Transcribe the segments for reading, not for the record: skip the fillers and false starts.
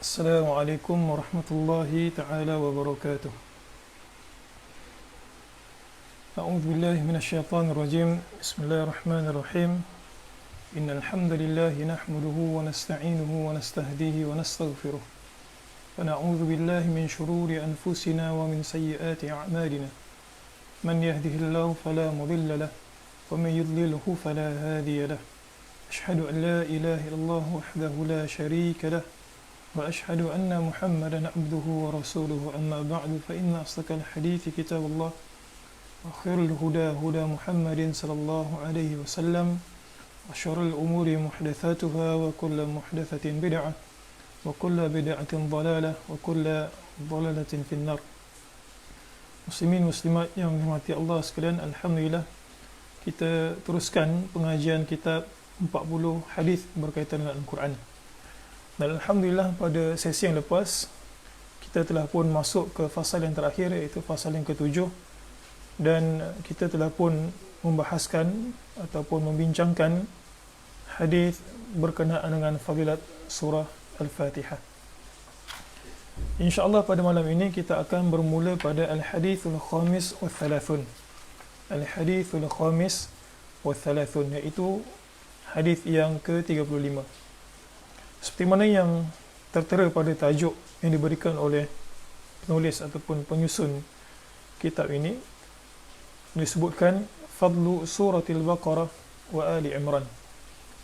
السلام عليكم ورحمة الله تعالى وبركاته. أعوذ بالله من الشيطان الرجيم. بسم الله الرحمن الرحيم. إن الحمد لله نحمده ونستعينه ونستهديه ونستغفره ونعوذ بالله من شرور أنفسنا ومن سيئات أعمالنا. من يهده الله فلا مضل له ومن يضلله فلا هادي له. أشهد أن لا إله إلا الله وحده لا شريك له وأشهد أن محمدا عبده ورسوله. أما بعد فإن أصدق الحديث كتاب الله وخير الهدى هدى محمد صلى الله عليه وسلم وشر الأمور محدثاتها وكل محدثة بدعة وكل بدعة ضلالة وكل ضلالة في النار. Muslimin muslimat yang dirahmati Allah sekalian, alhamdulillah kita teruskan pengajian kitab 40 hadis berkaitan dengan Al-Quran. Dan alhamdulillah pada sesi yang lepas kita telah pun masuk ke fasal yang terakhir, iaitu fasal yang ke-7, dan kita telah pun membahaskan ataupun membincangkan hadis berkenaan dengan fadilat surah Al-Fatihah. InsyaAllah pada malam ini kita akan bermula pada Al-Hadithul Khamis wa Thalathun. Al-Hadithul Khamis wa Thalathun, iaitu hadis yang ke-35. Seperti mana yang tertera pada tajuk yang diberikan oleh penulis ataupun penyusun kitab ini, disebutkan Fadlu Suratil Baqarah wa Ali Imran.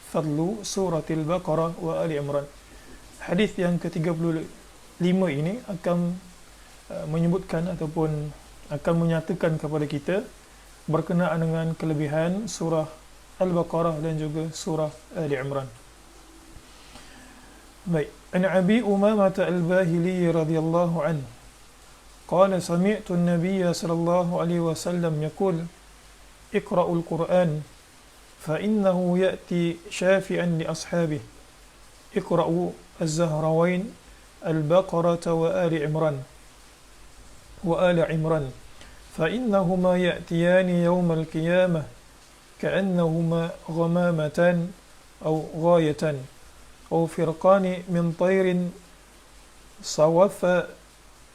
Fadlu Suratil Baqarah wa Ali Imran. Hadis yang ke-35 ini akan menyebutkan ataupun akan menyatakan kepada kita berkenaan dengan kelebihan surah Al-Baqarah dan juga surah Ali Imran. Baik, an Abi Umamah Al-Bahili radhiyallahu anhu qala sami'tu an-nabiy sallallahu alaihi wasallam yaqul iqra'ul Qur'an fa innahu ya'ti shafi'an li ashabihi iqra'u az-Zahrawain al-Baqarah wa Ali Imran fa innahuma ya'tiyani yawm al-qiyamah ka'annahuma ghamamatan aw ghayatan أو فرقان من طير صوف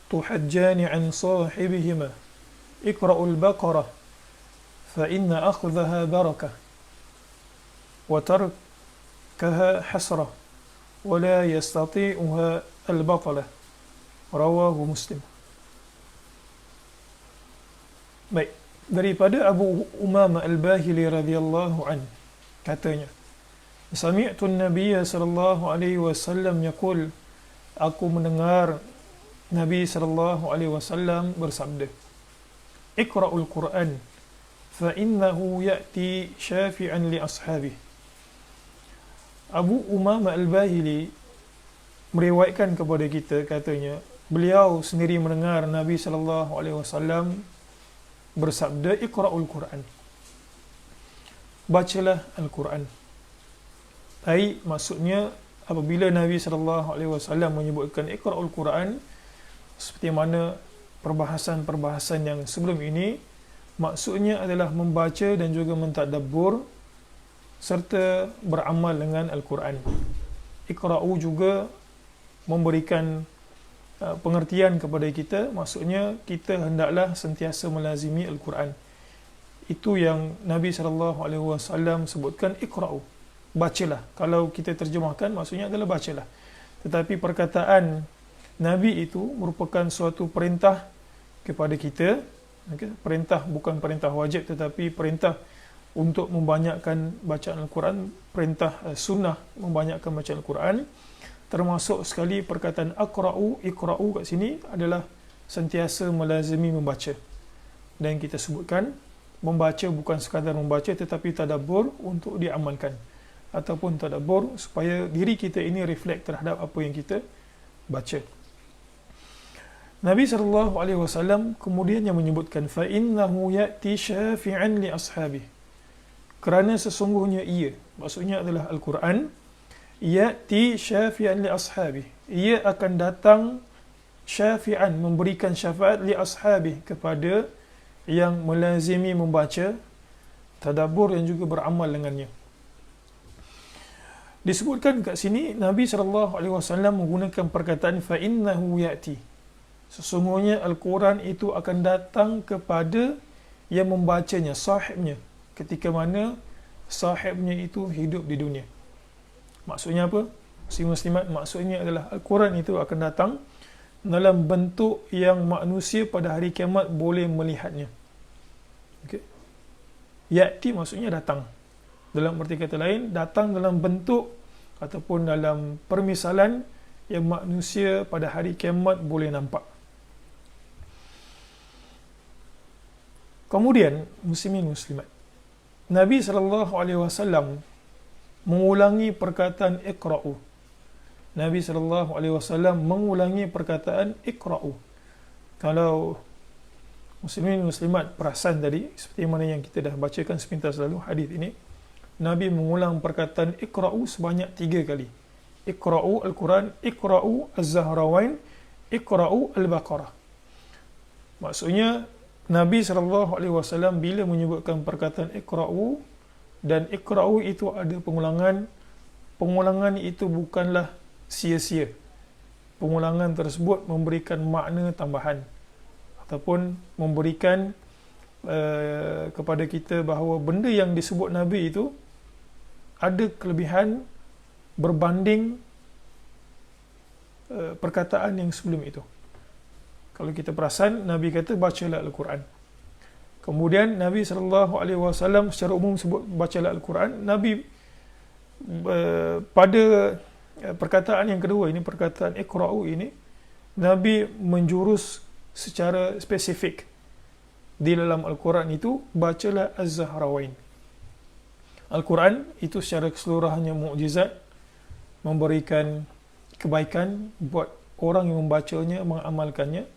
تحجان عن صاحبهما اقرأوا البقرة فإن أخذها بركة وتركها حسرة ولا يستطيعها البطلة رواه مسلم. Baik, daripada Abu Umamah Al-Bahili radhiyallahu anhu katanya, Sami'tu an-Nabiy sallallahu alaihi wasallam yaqul, aku mendengar Nabi sallallahu alaihi wasallam bersabda, Iqra'ul Qur'an fa innahu ya'ti syafi'an li ashabihi. Abu Umamah Al-Bahili meriwayatkan kepada kita, katanya beliau sendiri mendengar Nabi sallallahu alaihi wasallam bersabda, Iqra'ul Qur'an, bacalah Al-Quran. Maksudnya apabila Nabi SAW menyebutkan Iqra'ul Quran, seperti mana perbahasan-perbahasan yang sebelum ini, maksudnya adalah membaca dan juga mentadabbur serta beramal dengan Al-Quran. Iqra'u juga memberikan pengertian kepada kita, maksudnya kita hendaklah sentiasa melazimi Al-Quran. Itu yang Nabi SAW sebutkan, Iqra'u, bacalah. Kalau kita terjemahkan, maksudnya adalah bacalah. Tetapi perkataan Nabi itu merupakan suatu perintah kepada kita. Perintah bukan perintah wajib, tetapi perintah untuk membanyakkan bacaan Al-Quran, perintah sunnah membanyakkan bacaan Al-Quran. Termasuk sekali perkataan aqra'u, iqra'u kat sini adalah sentiasa melazimi membaca. Dan kita sebutkan, membaca bukan sekadar membaca, tetapi tadabbur untuk diamalkan, ataupun tadabbur supaya diri kita ini reflect terhadap apa yang kita baca. Nabi SAW kemudian yang menyebutkan, fa innahu ya'ti syafi'an li ashabihi, kerana sesungguhnya ia, maksudnya adalah Al-Quran, ya'ti syafi'an li ashabihi, ia akan datang syafi'an, memberikan syafaat, li ashabihi, kepada yang melazimi membaca, tadabbur dan juga beramal dengannya. Disebutkan kat sini Nabi SAW menggunakan perkataan fa innahu ya'ti. Sesungguhnya Al-Quran itu akan datang kepada yang membacanya, sahibnya, ketika mana sahibnya itu hidup di dunia. Maksudnya apa? Muslimat, maksudnya adalah Al-Quran itu akan datang dalam bentuk yang manusia pada hari kiamat boleh melihatnya. Okay. Ya'ti maksudnya datang. Dalam arti kata lain, datang dalam bentuk ataupun dalam permisalan yang manusia pada hari kiamat boleh nampak. Kemudian, muslimin muslimat, Nabi SAW mengulangi perkataan iqra'u. Nabi SAW mengulangi perkataan iqra'u. Kalau muslimin muslimat perasan tadi, seperti mana yang kita dah bacakan sepintas lalu hadis ini, Nabi mengulang perkataan iqra'u sebanyak 3 kali. Iqra'u Al-Quran, iqra'u Az-Zahrawain, iqra'u Al-Baqarah. Maksudnya Nabi SAW bila menyebutkan perkataan iqra'u dan iqra'u itu ada pengulangan, pengulangan itu bukanlah sia-sia. Pengulangan tersebut memberikan makna tambahan ataupun memberikan kepada kita bahawa benda yang disebut Nabi itu ada kelebihan berbanding perkataan yang sebelum itu. Kalau kita perasan, Nabi kata bacalah Al-Quran. Kemudian Nabi SAW secara umum sebut bacalah Al-Quran. Nabi pada perkataan yang kedua ini, perkataan iqra'u ini, Nabi menjurus secara spesifik di dalam Al-Quran itu, bacalah Az-Zahrawain. Al-Quran itu secara keseluruhannya mukjizat, memberikan kebaikan buat orang yang membacanya, mengamalkannya.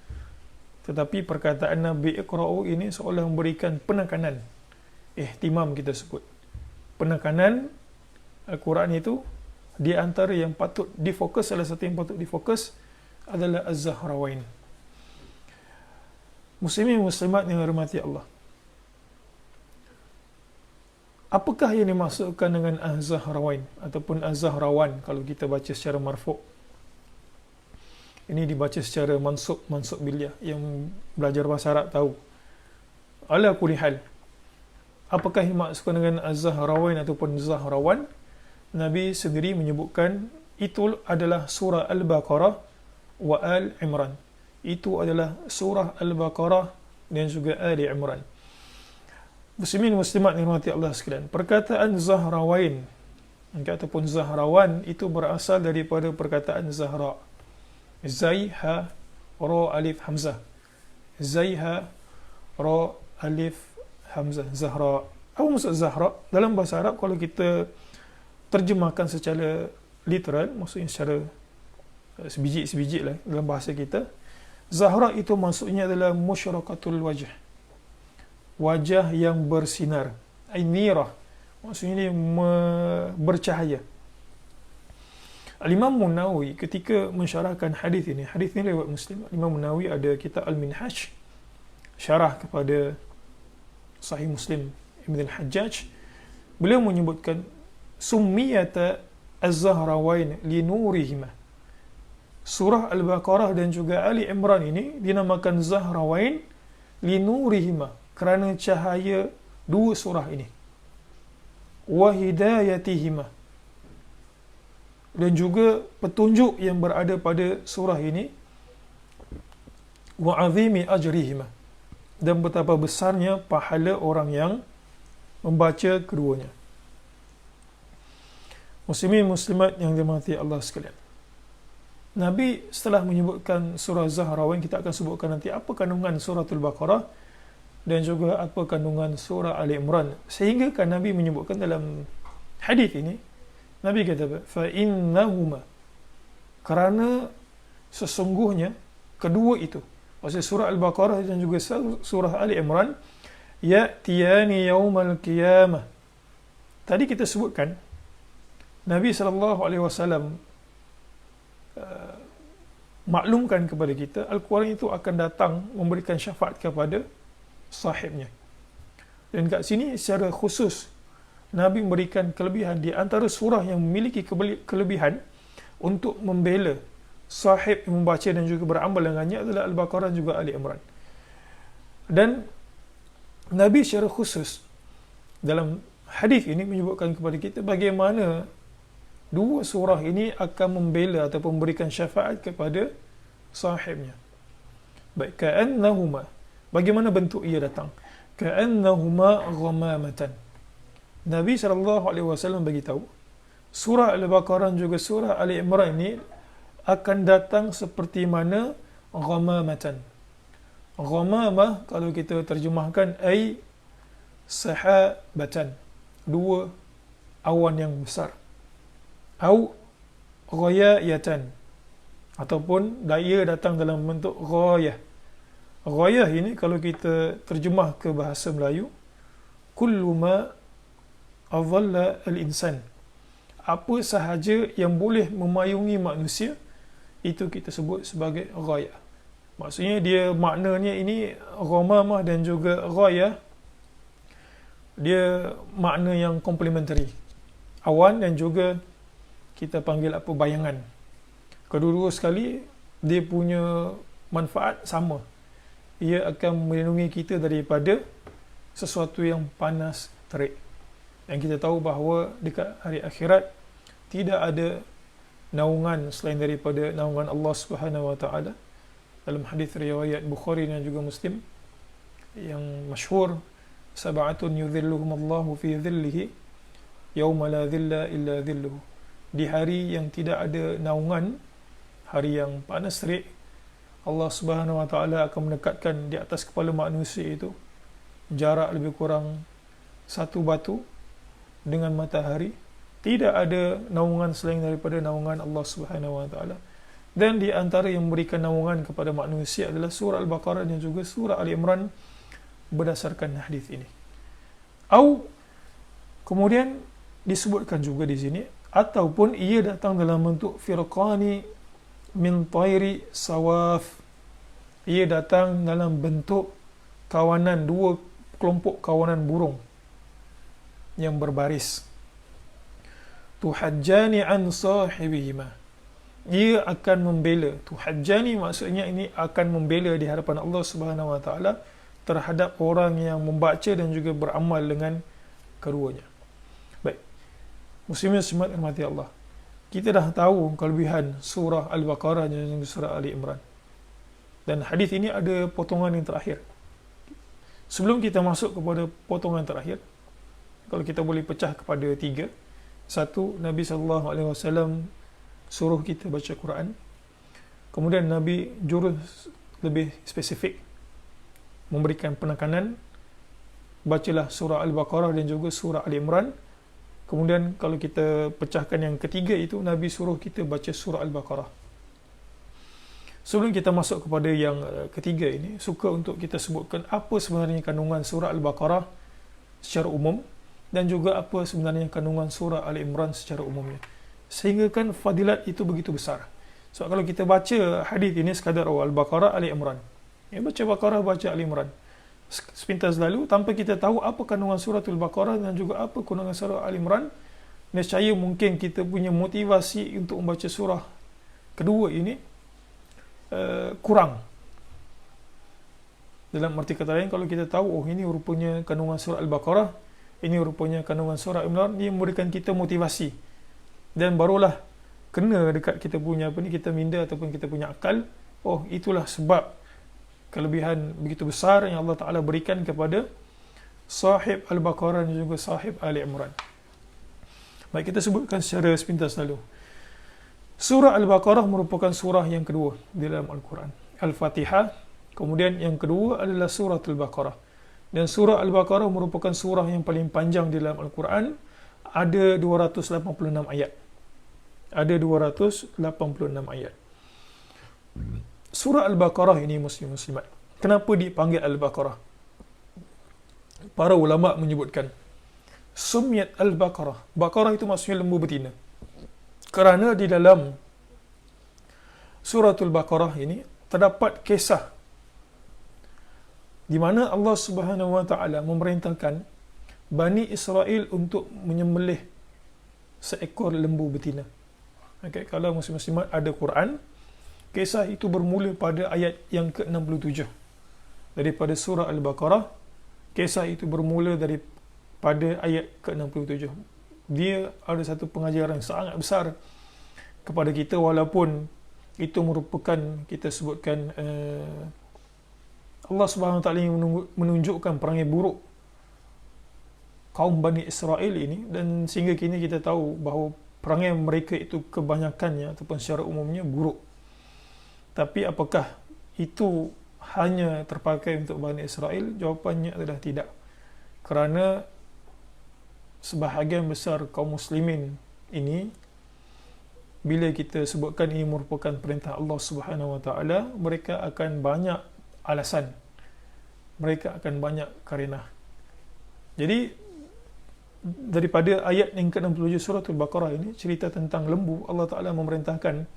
Tetapi perkataan Nabi iqra'u ini seolah memberikan penekanan, ihtimam kita sebut. Penekanan Al-Quran itu di antara yang patut difokus, salah satu yang patut difokus adalah Az-Zahrawain. Muslimin muslimat yang dirahmati Allah, apakah yang dimaksudkan dengan Az-Zahrawain ataupun Az-Zahrawan kalau kita baca secara marfu'? Ini dibaca secara mansub bilyah, yang belajar bahasa Arab tahu. Ala kulli hal, apakah yang dimaksudkan dengan Az-Zahrawain ataupun Zahrawan? Nabi sendiri menyebutkan itu adalah surah Al-Baqarah wa Al-Imran. Itu adalah surah Al-Baqarah dan juga Ali Imran. Muslimin muslimat yang dirahmati Allah sekalian, perkataan Zahrawain ataupun Zahrawan itu berasal daripada perkataan Zahra. Zai, ha, ra, alif, hamzah. Zai, ha, ra, alif, hamzah. Zahra. Apa maksud Zahra? Dalam bahasa Arab, kalau kita terjemahkan secara literal, maksudnya secara sebiji-sebiji lah dalam bahasa kita, Zahra itu maksudnya adalah musyraqatul wajh, wajah yang bersinar. Ainirah, maksudnya dia bercahaya. Al-Imam Nawawi ketika mensyarahkan hadis ini riwayat Muslim, Imam Nawawi ada kitab Al-Minhaj, syarah kepada Sahih Muslim Ibn al-Hajjaj. Beliau menyebutkan summiyata Az-Zahrawain li nurihima. Surah Al-Baqarah dan juga Ali Imran ini dinamakan Zahrawain li nurihima kerana cahaya dua surah ini. Wa hidayatihima, dan juga petunjuk yang berada pada surah ini. Wa azimi ajrihima, dan betapa besarnya pahala orang yang membaca keduanya. Muslimin muslimat yang dirahmati Allah sekalian, Nabi setelah menyebutkan surah Zahrawain, kita akan sebutkan nanti apa kandungan suratul Baqarah dan juga apa kandungan surah Ali Imran, sehingga kan Nabi menyebutkan dalam hadis ini, Nabi kata fa innahuma, kerana sesungguhnya kedua itu, maksudnya surah Al-Baqarah dan juga surah Ali Imran, ya'tiyani yaumal qiyamah. Tadi kita sebutkan Nabi SAW maklumkan kepada kita Al-Quran itu akan datang memberikan syafaat kepada sahibnya. Dan kat sini secara khusus Nabi memberikan kelebihan di antara surah yang memiliki kelebihan untuk membela sahib yang membaca dan juga beramal dengannya adalah Al-Baqarah dan juga Ali Imran. Dan Nabi secara khusus dalam hadis ini menyebutkan kepada kita bagaimana dua surah ini akan membela ataupun memberikan syafaat kepada sahibnya. Baik, ka'annahuma, bagaimana bentuk ia datang? Ka'annahuma ghamamatan. Nabi SAW bagi tahu surah Al-Baqarah dan juga surah Ali Imran ini akan datang seperti mana ghamamatan. Ghamamah kalau kita terjemahkan ai sahabatan, dua awan yang besar, au ghayayatan, ataupun daya datang dalam bentuk ghayah. Ghayah ini kalau kita terjemah ke bahasa Melayu, kullu ma adalla al-insan, apa sahaja yang boleh memayungi manusia, itu kita sebut sebagai ghayah. Maksudnya dia maknanya ini ghamamah dan juga ghayah, dia makna yang komplementari. Awan dan juga kita panggil apa, bayangan. Kedua-dua sekali dia punya manfaat sama. Ia akan melindungi kita daripada sesuatu yang panas terik. Dan kita tahu bahawa dekat hari akhirat tidak ada naungan selain daripada naungan Allah Subhanahu Wa Taala. Dalam hadis riwayat Bukhari dan juga Muslim yang masyhur, sab'atun yudhilluhum Allahu fi dhillihi yauma la dhilla illa dhilluhu. Di hari yang tidak ada naungan, hari yang panas terik, Allah Subhanahu Wa Taala akan menekatkan di atas kepala manusia itu jarak lebih kurang satu batu dengan matahari. Tidak ada naungan selain daripada naungan Allah Subhanahu Wa Taala. Dan di antara yang memberikan naungan kepada manusia adalah surah Al-Baqarah dan juga surah Ali Imran berdasarkan hadis ini. Kemudian disebutkan juga di sini, ataupun ia datang dalam bentuk firqani min tayri sawaf. Ia datang dalam bentuk kawanan, dua kelompok kawanan burung yang berbaris. Tuhajjani an sahibihima. Ia akan membela. Tuhajjani maksudnya ini akan membela di hadapan Allah Subhanahu Wa Taala terhadap orang yang membaca dan juga beramal dengan keduanya. Baik, muslimin muslimat rahmati Allah, kita dah tahu kelebihan surah Al-Baqarah dan surah Ali Imran. Dan hadis ini ada potongan yang terakhir. Sebelum kita masuk kepada potongan terakhir, kalau kita boleh pecah kepada tiga. Satu, Nabi SAW suruh kita baca Quran. Kemudian Nabi jurus lebih spesifik, memberikan penekanan, bacalah surah Al-Baqarah dan juga surah Ali Imran. Kemudian kalau kita pecahkan yang ketiga itu, Nabi suruh kita baca surah Al-Baqarah. Sebelum kita masuk kepada yang ketiga ini, suka untuk kita sebutkan apa sebenarnya kandungan surah Al-Baqarah secara umum dan juga apa sebenarnya kandungan surah Ali Imran secara umumnya. Sehingga kan fadilat itu begitu besar. So kalau kita baca hadis ini sekadar Al-Baqarah, Ali Imran, ya, baca Baqarah, baca Ali Imran sepintas lalu tanpa kita tahu apa kandungan surah Al-Baqarah dan juga apa kandungan surah Ali Imran, nescaya mungkin kita punya motivasi untuk membaca surah kedua ini kurang. Dalam arti kata lain, kalau kita tahu ini rupanya kandungan surah Al-Baqarah, ini rupanya kandungan surah Imran, dia memberikan kita motivasi. Dan barulah kena dekat kita punya kita minda ataupun kita punya akal, oh itulah sebab kelebihan begitu besar yang Allah Ta'ala berikan kepada sahib Al-Baqarah dan juga sahib Ali Imran. Baik, kita sebutkan secara sepintas lalu. Surah Al-Baqarah merupakan surah yang kedua di dalam Al-Quran. Al-Fatihah, kemudian yang kedua adalah surah Al-Baqarah. Dan surah Al-Baqarah merupakan surah yang paling panjang di dalam Al-Quran. Ada 286 ayat. Ada 286 ayat. Surah Al-Baqarah ini, muslim-muslimat, kenapa dipanggil Al-Baqarah? Para ulama menyebutkan Sumyat Al-Baqarah. Baqarah itu maksudnya lembu betina. Kerana di dalam Suratul Baqarah ini terdapat kisah di mana Allah Subhanahu Wa Taala memerintahkan Bani Israel untuk menyembelih seekor lembu betina. Okay, kalau muslim-muslimat ada Quran, kisah itu bermula pada ayat yang ke-67 daripada surah Al-Baqarah. Kisah itu bermula daripada ayat ke-67. Dia ada satu pengajaran sangat besar kepada kita, walaupun itu merupakan, kita sebutkan, Allah Subhanahu Wa Taala yang menunjukkan perangai buruk kaum Bani Israel ini, dan sehingga kini kita tahu bahawa perangai mereka itu kebanyakannya ataupun secara umumnya buruk. Tapi apakah itu hanya terpakai untuk Bani Israel? Jawapannya adalah tidak. Kerana sebahagian besar kaum muslimin ini, bila kita sebutkan ini merupakan perintah Allah Subhanahu Wa Taala, mereka akan banyak alasan, mereka akan banyak karenah. Jadi daripada ayat yang ke-67 surah Al-Baqarah ini cerita tentang lembu. Allah Ta'ala memerintahkan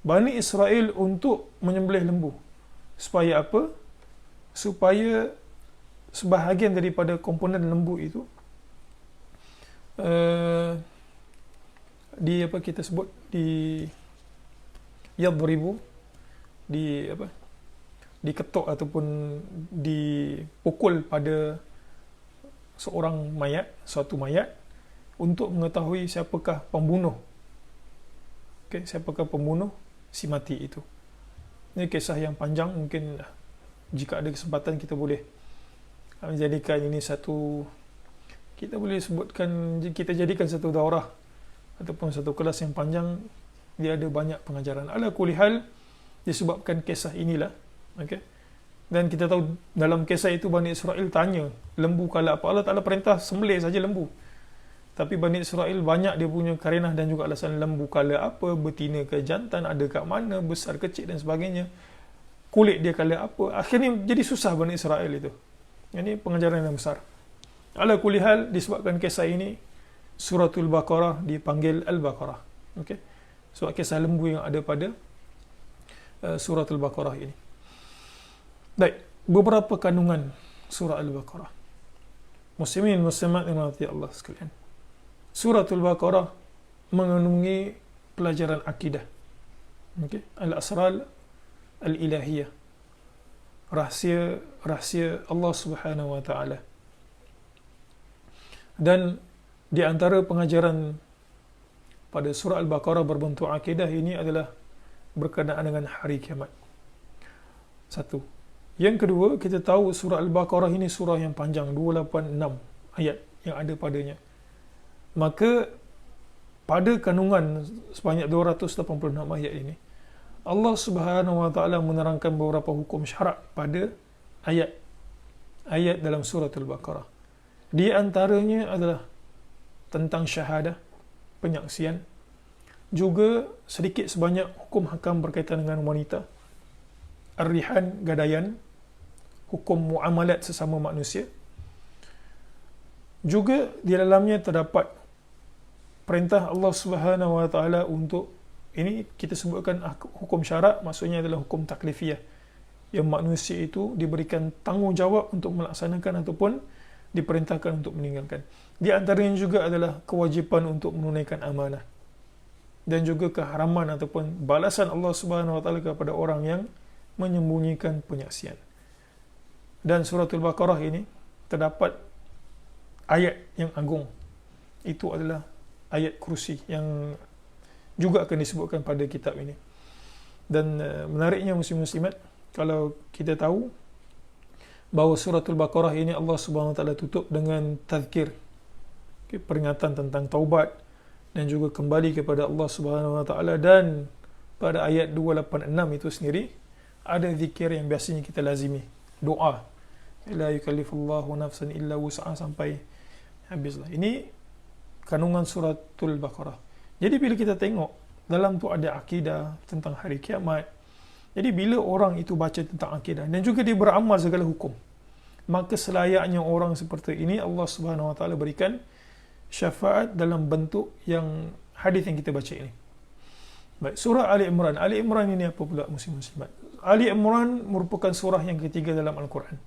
Bani Israel untuk menyembelih lembu. Supaya apa? Supaya sebahagian daripada komponen lembu itu di apa kita sebut, di yadribu, di apa, diketuk ataupun dipukul pada seorang mayat, suatu mayat, untuk mengetahui siapakah pembunuh. Okay, siapakah pembunuh si mati itu. Ini kisah yang panjang, mungkin jika ada kesempatan kita boleh menjadikan ini satu, kita boleh sebutkan, kita jadikan satu daurah ataupun satu kelas yang panjang. Dia ada banyak pengajaran. Ala kulli hal, disebabkan kisah inilah, okey, dan kita tahu dalam kisah itu Bani Israel tanya, lembu kala apa? Allah Ta'ala perintah sembelih saja lembu. Tapi Bani Israel banyak dia punya karenah dan juga alasan. Lembu kala apa? Betina ke jantan? Ada kat mana? Besar kecil dan sebagainya. Kulit dia kala apa? Akhirnya jadi susah Bani Israel itu. Ini pengajaran yang besar. Ala kulli hal, disebabkan kisah ini suratul Baqarah dipanggil Al-Baqarah. Okey. Sebab kisah lembu yang ada pada suratul Baqarah ini. Baik, beberapa kandungan surah Al-Baqarah. Muslimin muslimat yang dirahmati Allah sekalian. Suratul Baqarah mengandungi pelajaran akidah. Okey, al-asrar al-ilahiyah. Rahsia Allah Subhanahu Wa Taala. Dan di antara pengajaran pada surah Al-Baqarah berbentuk akidah ini adalah berkenaan dengan hari kiamat. Satu. Yang kedua, kita tahu surah Al-Baqarah ini surah yang panjang, 286 ayat yang ada padanya. Maka pada kandungan sebanyak 286 ayat ini, Allah Subhanahu Wa Taala menerangkan beberapa hukum syarak pada ayat dalam surah Al-Baqarah. Di antaranya adalah tentang syahadah, penyaksian, juga sedikit sebanyak hukum hakam berkaitan dengan wanita, ar-rihan, gadaian, hukum muamalat sesama manusia. Juga di dalamnya terdapat perintah Allah Subhanahu Wa Taala untuk, ini kita sebutkan hukum syarak, maksudnya adalah hukum taklifiyah, yang manusia itu diberikan tanggungjawab untuk melaksanakan ataupun diperintahkan untuk meninggalkan. Di antaranya juga adalah kewajipan untuk menunaikan amanah, dan juga keharaman ataupun balasan Allah Subhanahu Wa Taala kepada orang yang menyembunyikan penyaksian. Dan suratul Baqarah ini terdapat ayat yang agung. Itu adalah ayat kursi yang juga akan disebutkan pada kitab ini. Dan menariknya muslim-muslimat, kalau kita tahu bahawa suratul Baqarah ini Allah Subhanahu Wa Taala tutup dengan tazkir, peringatan tentang taubat dan juga kembali kepada Allah Subhanahu Wa Taala. Dan pada ayat 286 itu sendiri ada zikir yang biasanya kita lazimi, doa, la yukallifullahu nafsan illa wus'aha, sampai habislah. Ini kandungan suratul Baqarah. Jadi bila kita tengok dalam tu ada akidah tentang hari kiamat. Jadi bila orang itu baca tentang akidah dan juga dia beramal segala hukum, maka selayaknya orang seperti ini Allah Subhanahu Wa Taala berikan syafaat dalam bentuk yang hadis yang kita baca ini. Baik, surah Ali Imran. Ali Imran ini apa pula muslim-muslimat? Ali Imran merupakan surah yang ketiga dalam Al-Quran.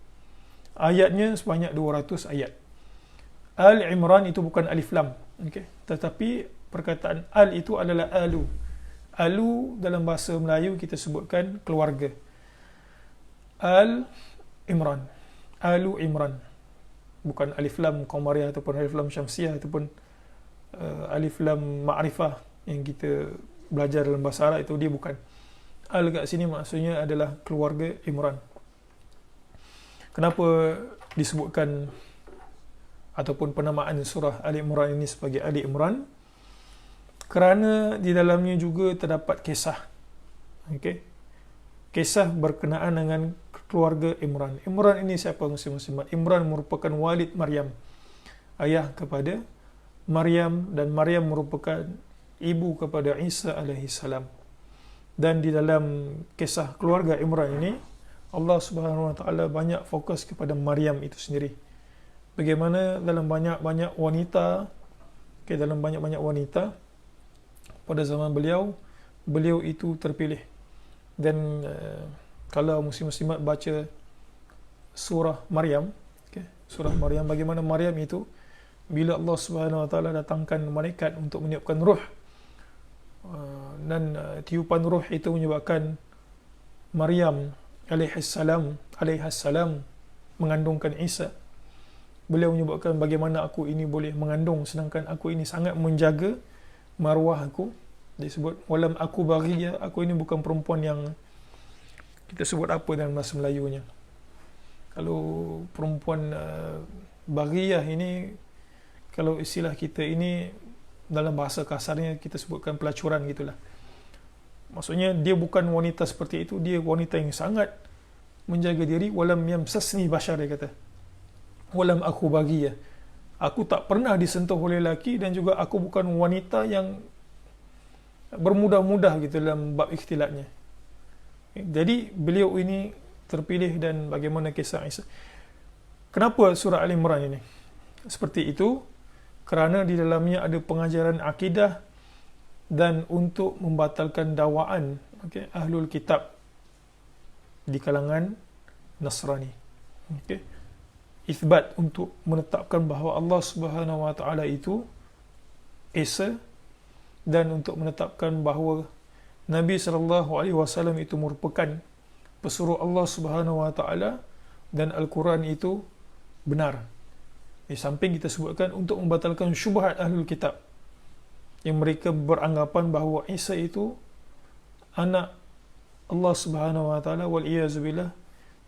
Ayatnya sebanyak 200 ayat. Al-Imran itu bukan alif lam, okey, tetapi perkataan al itu adalah alu. Alu dalam bahasa Melayu kita sebutkan keluarga. Al-Imran, Alu Imran, bukan alif lam qamariyah ataupun alif lam syamsiyah ataupun alif lam ma'rifah yang kita belajar dalam bahasa Arab, itu dia bukan. Al kat sini maksudnya adalah keluarga Imran. Kenapa disebutkan ataupun penamaan surah Ali Imran ini sebagai Ali Imran? Kerana di dalamnya juga terdapat kisah. Okey. Kisah berkenaan dengan keluarga Imran. Imran ini siapa muslimat? Imran merupakan walid Maryam, ayah kepada Maryam, dan Maryam merupakan ibu kepada Isa alaihi salam. Dan di dalam kisah keluarga Imran ini, Allah Subhanahu wa taala banyak fokus kepada Maryam itu sendiri. Bagaimana dalam banyak-banyak wanita, dalam banyak-banyak wanita pada zaman beliau itu terpilih. Dan kalau muslim-muslimat baca surah Maryam, surah Maryam, bagaimana Maryam itu bila Allah Subhanahu wa taala datangkan malaikat untuk meniupkan ruh, dan tiupan ruh itu menyebabkan Maryam alaihassalam mengandungkan Isa. Beliau menyebutkan bagaimana aku ini boleh mengandung sedangkan aku ini sangat menjaga maruah aku. Disebut walam aku baghiyah, aku ini bukan perempuan yang kita sebut apa dalam bahasa Melayunya. Kalau perempuan baghiyah ini, kalau istilah kita ini dalam bahasa kasarnya kita sebutkan pelacuran gitulah. Maksudnya dia bukan wanita seperti itu, dia wanita yang sangat menjaga diri. Walam yamsasni bashar, dia kata. Walam aku baghiyah, aku tak pernah disentuh oleh lelaki, dan juga aku bukan wanita yang bermudah-mudah gitu dalam bab ikhtilatnya. Jadi beliau ini terpilih. Dan bagaimana kisah Isa. Kenapa surah Al-Imran ini seperti itu? Kerana di dalamnya ada pengajaran akidah dan untuk membatalkan dakwaan ahlul kitab di kalangan Nasrani. Itsbat untuk menetapkan bahawa Allah Subhanahu wa taala itu Esa, dan untuk menetapkan bahawa Nabi sallallahu alaihi wasallam itu merupakan pesuruh Allah Subhanahu wa taala, dan Al-Quran itu benar. Di samping kita sebutkan untuk membatalkan syubhat ahlul kitab yang mereka beranggapan bahawa Isa itu anak Allah Subhanahu wa taala wal iyazubillah,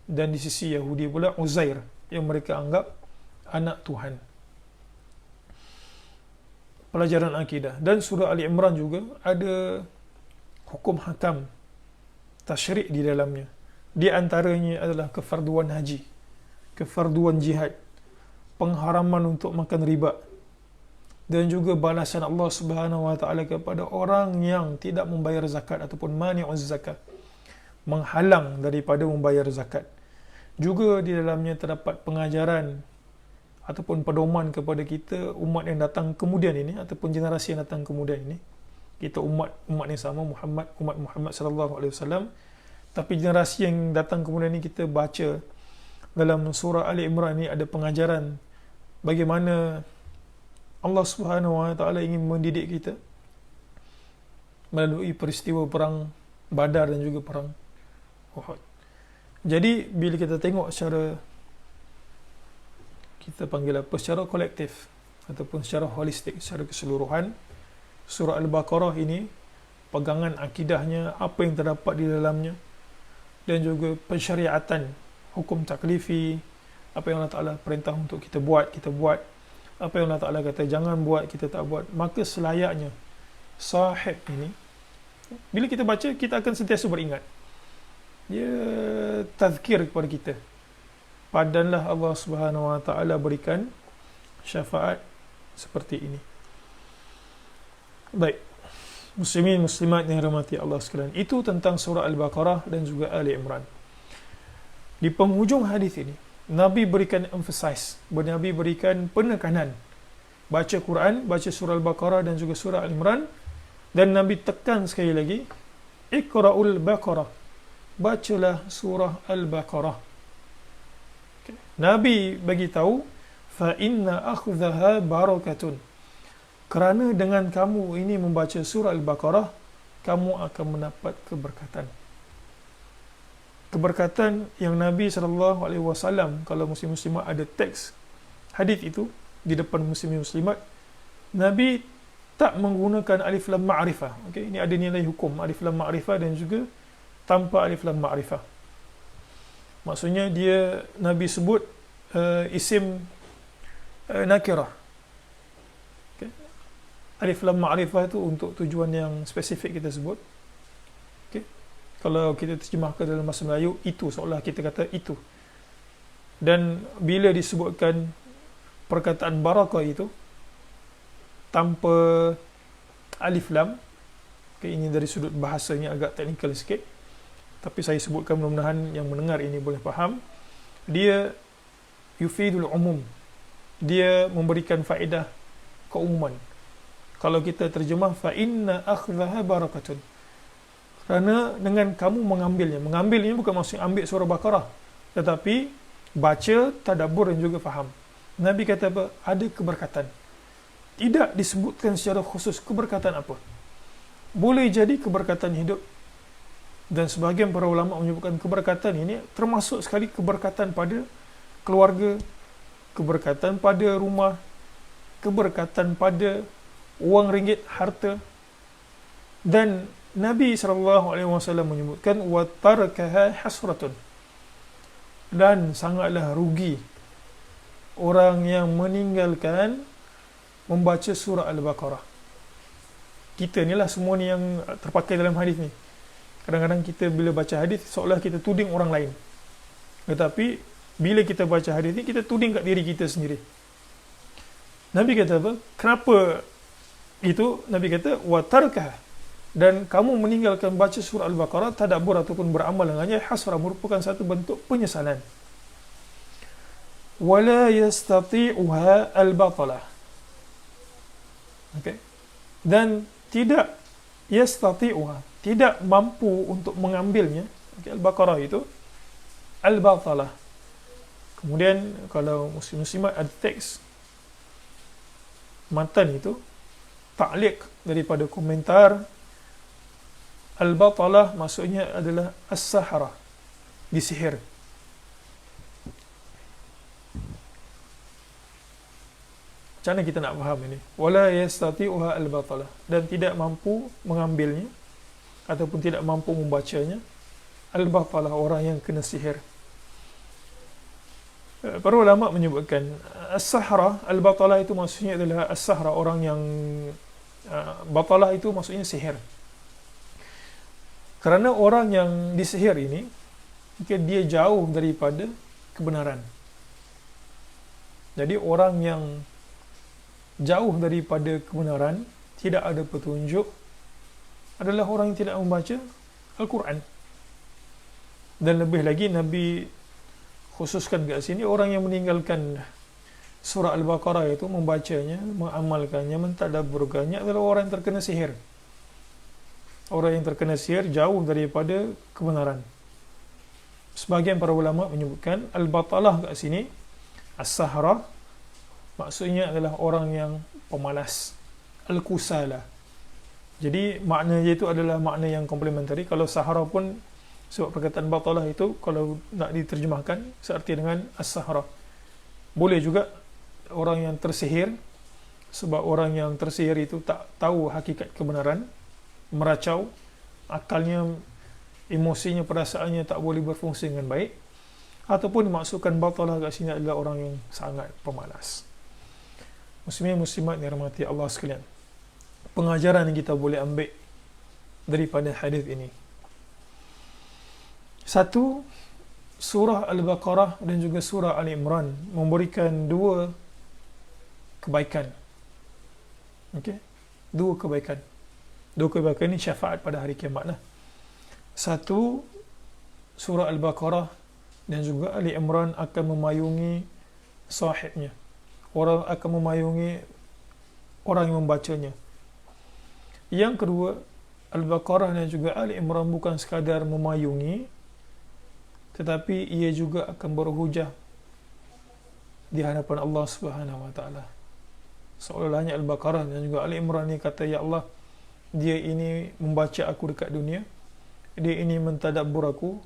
dan di sisi Yahudi pula Uzair yang mereka anggap anak Tuhan. Pelajaran akidah. Dan surah Ali Imran juga ada hukum hakam tasyrik di dalamnya. Di antaranya adalah kefarduan haji, kefarduan jihad, pengharaman untuk makan riba, dan juga balasan Allah Subhanahu wa taala kepada orang yang tidak membayar zakat ataupun mani'uz zakat, menghalang daripada membayar zakat. Juga di dalamnya terdapat pengajaran ataupun pedoman kepada kita umat yang datang kemudian ini, ataupun generasi yang datang kemudian ini. Kita umat yang sama, umat Muhammad sallallahu alaihi wasallam, tapi generasi yang datang kemudian ini, kita baca dalam surah Ali Imran ini ada pengajaran bagaimana Allah Subhanahu wa taala ingin mendidik kita melalui peristiwa perang Badar dan juga perang Uhud. Jadi bila kita tengok secara, kita panggil apa, secara kolektif ataupun secara holistik, secara keseluruhan, surah Al-Baqarah ini pegangan akidahnya, apa yang terdapat di dalamnya, dan juga pensyariatan, hukum taklifi, apa yang Allah Ta'ala perintah untuk kita buat, apa yang Allah Ta'ala kata jangan buat, kita tak buat. Maka selayaknya sahib ini, bila kita baca, kita akan sentiasa beringat. Dia tazkir kepada kita. Padanlah Allah Subhanahu wa taala berikan syafaat seperti ini. Baik, muslimin muslimat yang dirahmati Allah sekalian, itu tentang surah Al-Baqarah dan juga Ali Imran. Di penghujung hadis ini, Nabi berikan emphasize, Nabi berikan penekanan, baca Quran, baca surah Al-Baqarah dan juga surah Al-Imran, dan Nabi tekan sekali lagi, Iqra'ul Baqarah, bacalah surah Al-Baqarah. Nabi bagi tahu, fa inna akhdhaha barakatun. Kerana dengan kamu ini membaca surah Al-Baqarah, kamu akan mendapat keberkatan. Keberkatan yang Nabi SAW, kalau muslim-muslimat ada teks hadis itu di depan muslim-muslimat, Nabi tak menggunakan alif lam ma'rifah. Okey, ini ada nilai hukum alif lam ma'rifah dan juga tanpa alif lam ma'rifah. Maksudnya dia Nabi sebut isim nakirah. Okay. Alif lam ma'rifah itu untuk tujuan yang spesifik kita sebut. Okay. Kalau kita terjemahkan dalam bahasa Melayu, itu seolah kita kata itu. Dan bila disebutkan perkataan barakah itu tanpa alif lam, okay, ini dari sudut bahasanya agak teknikal sikit, tapi saya sebutkan mudah-mudahan yang mendengar ini boleh faham. Dia yufidul umum, dia memberikan faedah keumuman. Kalau kita terjemah fa inna akhdhaha barakatun, kerana dengan kamu mengambilnya bukan maksud ambil surah Baqarah, tetapi baca, tadabbur dan juga faham. Nabi kata apa? Ada keberkatan. Tidak disebutkan secara khusus keberkatan apa. Boleh jadi keberkatan hidup, dan sebahagian para ulama menyebutkan keberkatan ini termasuk sekali keberkatan pada keluarga, keberkatan pada rumah, keberkatan pada wang ringgit, harta. Dan Nabi SAW menyebutkan wa tarakaha hasratun, dan sangatlah rugi orang yang meninggalkan membaca surah Al-Baqarah. Kita ni lah semua ni yang terpakai dalam hadis ni. Kadang-kadang kita bila baca hadis seolah kita tuding orang lain, tetapi bila kita baca hadis ni kita tuding kat diri kita sendiri. Nabi kata apa? Kenapa itu? Nabi kata wa tarkah, dan kamu meninggalkan baca surah Al-Baqarah, tadabbur ataupun beramal dengannya, hasrah, merupakan satu bentuk penyesalan. Wala yastati'uha al-batalah. Okey. Dan tidak yastati'uha, tidak mampu untuk mengambilnya. Okay, Al-Baqarah itu al-batalah. Kemudian kalau muslim-muslimat ada teks matan itu ta'liq daripada komentar, al-batalah maksudnya adalah as-sahara, disihir. Macam mana kita nak faham ini? Wala yastati'uha al-batalah, dan tidak mampu mengambilnya ataupun tidak mampu membacanya. Al-batalah, orang yang kena sihir. Para ulama menyebutkan as-sahra, al-batalah itu maksudnya adalah as-sahra, orang yang batalah itu maksudnya sihir. Kerana orang yang disihir ini, dia jauh daripada kebenaran. Jadi orang yang jauh daripada kebenaran, tidak ada petunjuk, adalah orang yang tidak membaca Al-Quran. Dan lebih lagi Nabi khususkan kat sini, orang yang meninggalkan surah Al-Baqarah itu, membacanya, mengamalkannya, mentadabburkannya, adalah orang yang terkena sihir. Orang yang terkena sihir jauh daripada kebenaran. Sebahagian para ulama menyebutkan al-batalah kat sini, as-sahra, maksudnya adalah orang yang pemalas, al-kusala. Jadi makna dia itu adalah makna yang komplementari. Kalau sahara pun, sebab perkataan batalah itu kalau nak diterjemahkan seerti dengan as-sahra. Boleh juga orang yang tersihir, sebab orang yang tersihir itu tak tahu hakikat kebenaran, meracau, akalnya, emosinya, perasaannya tak boleh berfungsi dengan baik. Ataupun dimaksudkan batalah kat sini adalah orang yang sangat pemalas. Muslimin muslimat yang dirahmati Allah sekalian, pengajaran yang kita boleh ambil daripada hadis ini. Satu, surah Al-Baqarah dan juga surah Al-Imran memberikan dua kebaikan. Okey, dua kebaikan. Dua kebaikan ini syafaat pada hari kiamat lah. Satu, surah Al-Baqarah dan juga Al-Imran akan memayungi sahibnya. Orang akan memayungi orang yang membacanya. Yang kedua, Al-Baqarah dan juga Al-Imran bukan sekadar memayungi, tetapi ia juga akan berhujah di hadapan Allah Subhanahu wa taala. Seolah-olahnya Al-Baqarah dan juga Ali Imran ni kata, ya Allah, dia ini membaca aku dekat dunia, dia ini mentadabbur aku,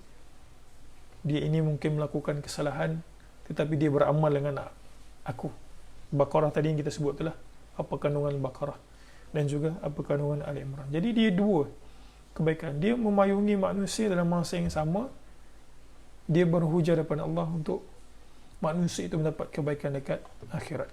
dia ini mungkin melakukan kesalahan, tetapi dia beramal dengan aku. Baqarah tadi yang kita sebut itulah apa kandungan Baqarah dan juga apa kandungan Ali Imran. Jadi dia dua kebaikan. Dia memayungi manusia dalam masa yang sama. Dia berhujah daripada Allah untuk manusia itu mendapat kebaikan dekat akhirat.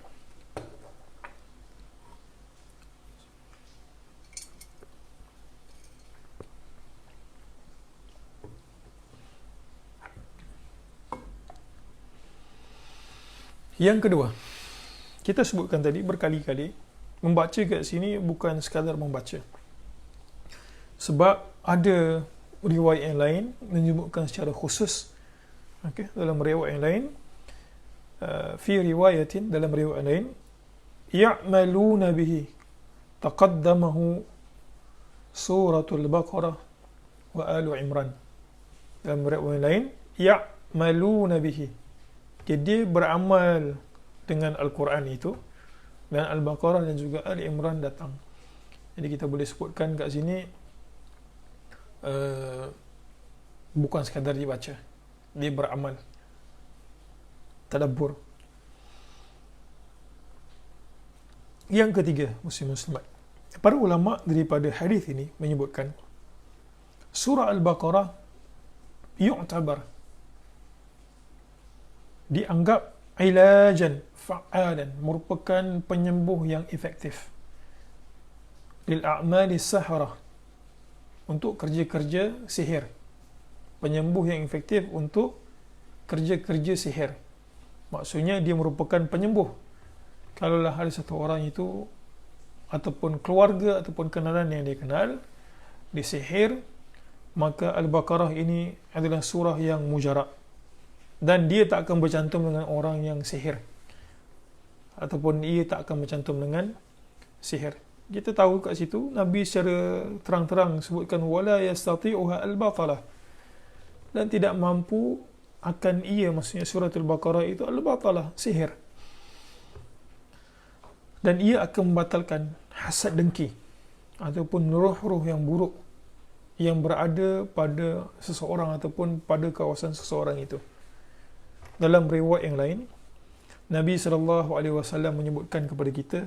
Yang kedua, kita sebutkan tadi berkali-kali, membaca kat sini bukan sekadar membaca. Sebab ada riwayat yang lain menyebutkan secara khusus, dalam riwayat yang lain, fi riwayatin, dalam riwayat lain, ya'maluna bihi taqaddamahu suratul Baqarah wa Alu Imran. Dalam riwayat lain, ya'maluna bihi, jadi beramal dengan Al-Quran itu, dan Al-Baqarah dan juga Ali Imran datang. Jadi kita boleh sebutkan kat sini bukan sekadar dibaca, dia beramal, tadabbur. Yang ketiga, muslim-muslimat, para ulama daripada hadis ini menyebutkan surah Al-Baqarah yu'tabar, dianggap ilajan fa'alan, merupakan penyembuh yang efektif, lil a'mali sahara, untuk kerja-kerja sihir, penyembuh yang efektif untuk kerja-kerja sihir. Maksudnya dia merupakan penyembuh. Kalaulah ada satu orang itu ataupun keluarga ataupun kenalan yang dia kenal disihir, maka Al-Baqarah ini adalah surah yang mujarab, dan dia tak akan bercantum dengan orang yang sihir, ataupun ia tak akan bercantum dengan sihir. Kita tahu kat situ Nabi secara terang-terang sebutkan wala yastati'uha al-batalah, dan tidak mampu akan ia, maksudnya surah Al-Baqarah itu al-batalah, sihir, dan ia akan membatalkan hasad dengki ataupun roh-roh yang buruk yang berada pada seseorang ataupun pada kawasan seseorang itu. Dalam riwayat yang lain, Nabi SAW menyebutkan kepada kita,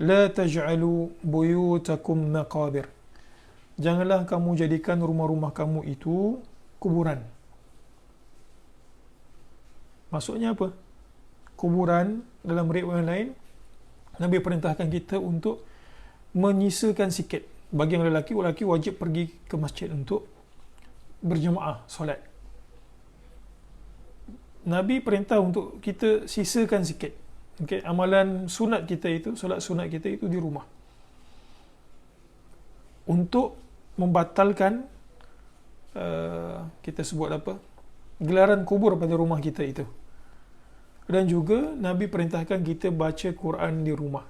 la taj'alu buyutakum maqabir, janganlah kamu jadikan rumah-rumah kamu itu kuburan. Maksudnya apa? Kuburan, dalam riwayat yang lain, Nabi perintahkan kita untuk menyisakan sikit. Bagi yang lelaki wajib pergi ke masjid untuk berjemaah solat. Nabi perintah untuk kita sisakan sikit. Amalan sunat kita itu, solat sunat kita itu di rumah, untuk membatalkan kita sebut apa, gelaran kubur pada rumah kita itu. Dan juga Nabi perintahkan kita baca Quran di rumah,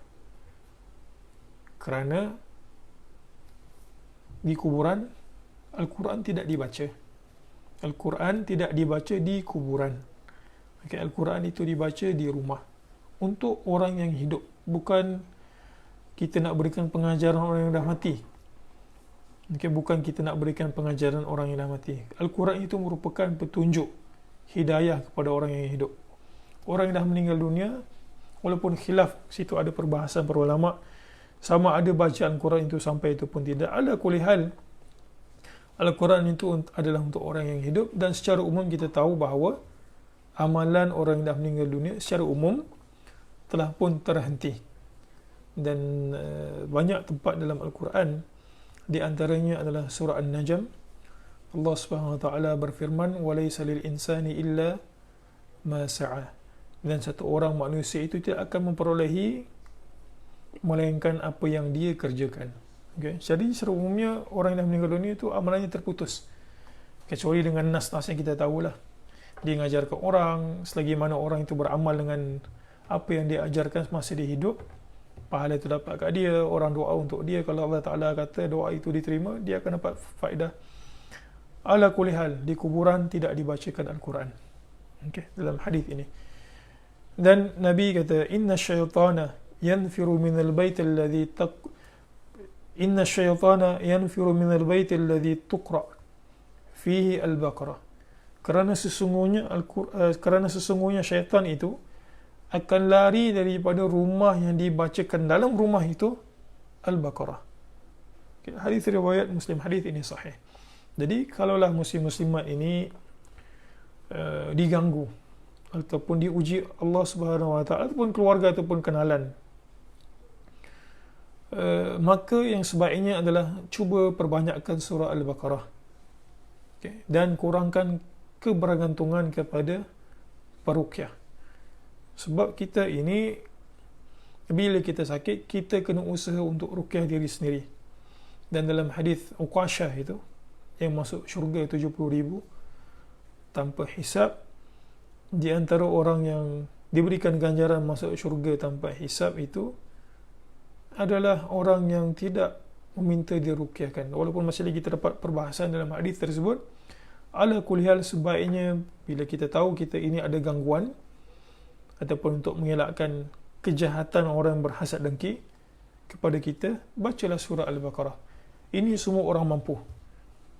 kerana di kuburan Al-Quran tidak dibaca. Al-Quran tidak dibaca di kuburan. Al-Quran itu dibaca di rumah untuk orang yang hidup. Bukan kita nak berikan pengajaran orang yang dah mati. Bukan kita nak berikan pengajaran orang yang dah mati. Al-Quran itu merupakan petunjuk hidayah kepada orang yang hidup. Orang yang dah meninggal dunia, walaupun khilaf, situ ada perbahasan para ulama, sama ada bacaan Quran itu sampai itu pun tidak. Ala kulli hal, Al-Quran itu adalah untuk orang yang hidup, dan secara umum kita tahu bahawa amalan orang yang dah meninggal dunia secara umum telah pun terhenti. Dan banyak tempat dalam Al-Quran, di antaranya adalah surah An-Najm. Allah Subhanahu wa taala berfirman, walaysa lil insani illa ma sa'a, dan satu orang manusia itu tidak akan memperolehi melainkan apa yang dia kerjakan. Jadi secara umumnya orang yang dah meninggal dunia itu amalannya terputus, kecuali dengan nas-nas yang kita tahulah. Dia mengajarkan orang, selagi mana orang itu beramal dengan apa yang dia ajarkan semasa dia hidup, pahala itu dapat kat dia. Orang doa untuk dia, kalau Allah Ta'ala kata doa itu diterima, dia akan dapat faedah. Ala kulli hal, di kuburan tidak dibacakan Al-Quran. Dalam hadis ini. Dan Nabi kata, inna syaitana yanfiru minal bait alladhi inna syaitana yanfiru minal bait alladhi tuqra fihi al-Baqarah. Kerana sesungguhnya syaitan itu akan lari daripada rumah yang dibacakan dalam rumah itu Al-Baqarah. Okay, hadis riwayat Muslim, hadis ini sahih. Jadi kalaulah muslim-muslimat ini diganggu ataupun diuji Allah Subhanahu Wa Taala ataupun keluarga ataupun kenalan, maka yang sebaiknya adalah cuba perbanyakkan surah Al-Baqarah, okay, dan kurangkan kebergantungan kepada peruqyah. Sebab kita ini bila kita sakit, kita kena usaha untuk ruqyah diri sendiri. Dan dalam hadis Uqashah itu, yang masuk syurga 70,000 tanpa hisab, di antara orang yang diberikan ganjaran masuk syurga tanpa hisab itu adalah orang yang tidak meminta diruqyahkan. Walaupun masih lagi terdapat perbahasan dalam hadis tersebut, ala kulli hal sebaiknya bila kita tahu kita ini ada gangguan ataupun untuk mengelakkan kejahatan orang yang berhasad dengki kepada kita, bacalah surah Al-Baqarah. Ini semua orang mampu.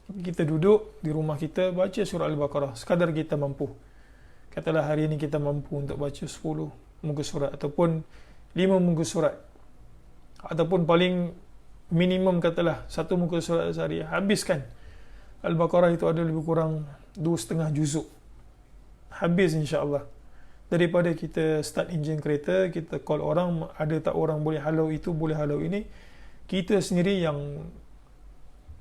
Kita duduk di rumah kita, baca surah Al-Baqarah sekadar kita mampu. Katalah hari ini kita mampu untuk baca 10 muka surat ataupun 5 muka surat, ataupun paling minimum katalah 1 muka surat sehari. Habiskan Al-Baqarah, itu ada lebih kurang 2,5 juzuk. Habis insya-Allah. Daripada kita start enjin kereta, kita call orang, ada tak orang boleh halau itu, boleh halau ini, kita sendiri yang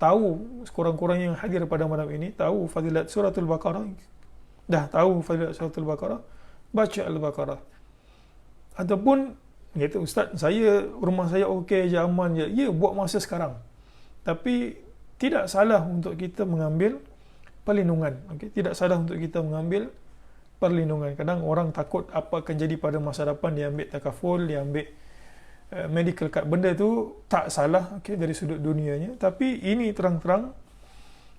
tahu, sekurang-kurang yang hadir pada malam ini tahu fadilat suratul Baqarah, dah tahu fadilat suratul Baqarah, baca Al-Baqarah. Ataupun kata, ustaz, rumah saya okey je, aman je. Ya, buat masa sekarang. Tapi tidak salah untuk kita mengambil perlindungan. Okay? Tidak salah untuk kita mengambil perlindungan. Kadang orang takut apa akan jadi pada masa depan, dia ambil takaful, dia ambil medical card. Benda tu tak salah, okay, dari sudut dunianya. Tapi ini terang-terang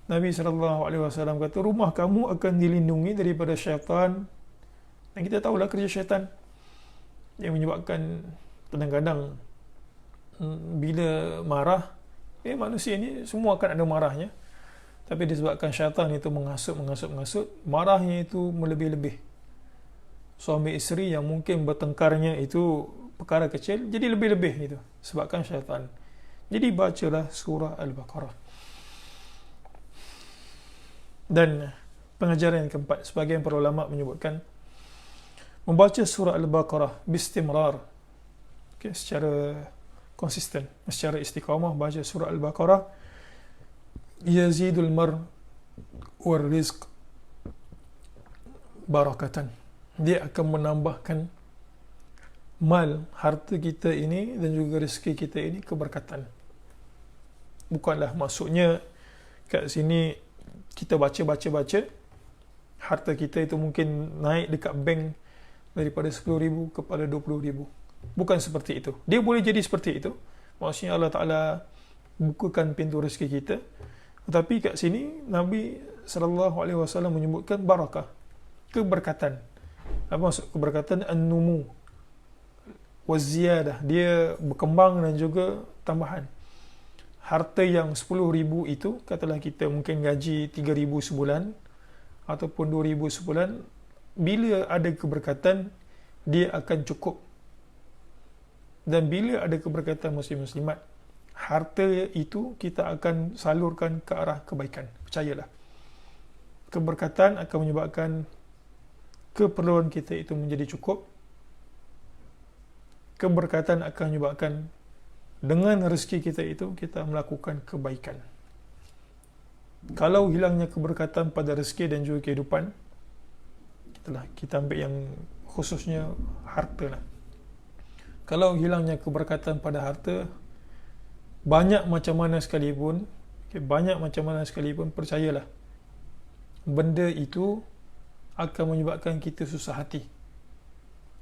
Nabi SAW kata, rumah kamu akan dilindungi daripada syaitan. Dan kita tahulah kerja syaitan yang menyebabkan kadang-kadang bila marah, manusia ni semua akan ada marahnya, tapi disebabkan syaitan itu menghasut, marahnya itu melebih-lebih. Suami isteri yang mungkin bertengkarnya itu perkara kecil, jadi lebih-lebih itu sebabkan syaitan. Jadi bacalah surah Al-Baqarah. Dan pengajaran yang keempat, sebagian para ulama menyebutkan membaca surah Al-Baqarah bistimrar, okay, secara konsisten, secara istiqamah baca surah Al-Baqarah, yazidul mar war rizq barakatan, dia akan menambahkan mal, harta kita ini dan juga rezeki kita ini keberkatan. Bukanlah maksudnya kat sini kita baca harta kita itu mungkin naik dekat bank daripada 10,000 kepada 20,000. Bukan seperti itu. Dia boleh jadi seperti itu. Maksudnya Allah Ta'ala bukakan pintu rezeki kita. Tetapi kat sini Nabi SAW menyebutkan barakah, keberkatan. Apa maksud keberkatan? An-numu waziyadah, dia berkembang dan juga tambahan. Harta yang 10,000 itu, katalah kita mungkin gaji 3,000 sebulan ataupun 2,000 sebulan, bila ada keberkatan dia akan cukup. Dan bila ada keberkatan muslim-muslimat, harta itu kita akan salurkan ke arah kebaikan. Percayalah, keberkatan akan menyebabkan keperluan kita itu menjadi cukup. Keberkatan akan menyebabkan dengan rezeki kita itu kita melakukan kebaikan. Kalau hilangnya keberkatan pada rezeki dan juga kehidupan, kita ambil yang khususnya harta lah. Kalau hilangnya keberkatan pada harta, banyak macam mana sekalipun, percayalah, benda itu akan menyebabkan kita susah hati.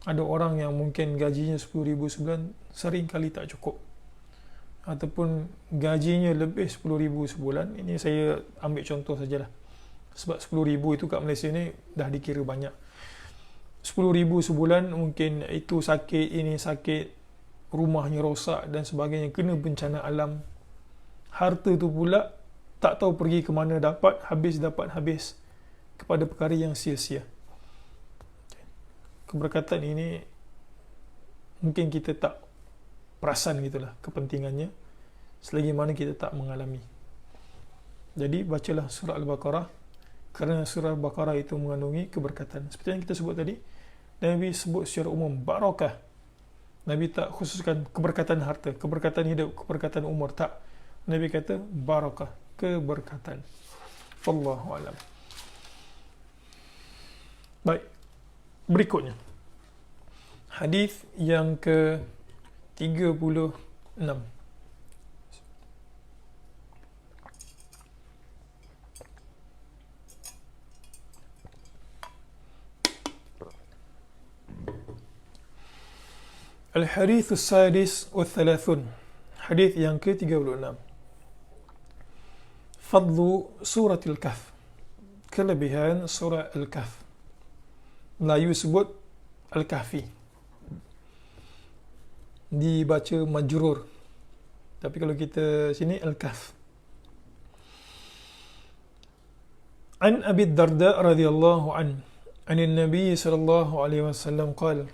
Ada orang yang mungkin gajinya 10,000 sebulan, sering kali tak cukup. Ataupun gajinya lebih 10,000 sebulan. Ini saya ambil contoh sajalah. Sebab 10,000 itu kat Malaysia ni dah dikira banyak. 10,000 sebulan, mungkin itu sakit, ini sakit, rumahnya rosak dan sebagainya, kena bencana alam. Harta tu pula tak tahu pergi ke mana, dapat habis kepada perkara yang sia-sia. Keberkatan ini mungkin kita tak perasan gitulah kepentingannya, selagi mana kita tak mengalami. Jadi bacalah surah Al-Baqarah, kerana surah Al-Baqarah itu mengandungi keberkatan. Seperti yang kita sebut tadi, Nabi sebut secara umum barakah. Nabi tak khususkan keberkatan harta, keberkatan hidup, keberkatan umur, tak. Nabi kata barakah, keberkatan. Wallahu a'lam. Baik, berikutnya hadis yang ke-36. Al-Hadits As-Sadis wa-Thalathun. Hadis yang ke-36. Fadlu Surah Al-Kahf. Kelebihan surah Al-Kahf. Melayu sebut Al-Kahfi. Dibaca majrur. Tapi kalau kita sini Al-Kahf. An Abi Darda radhiyallahu an Nabi sallallahu alaihi wasallam qala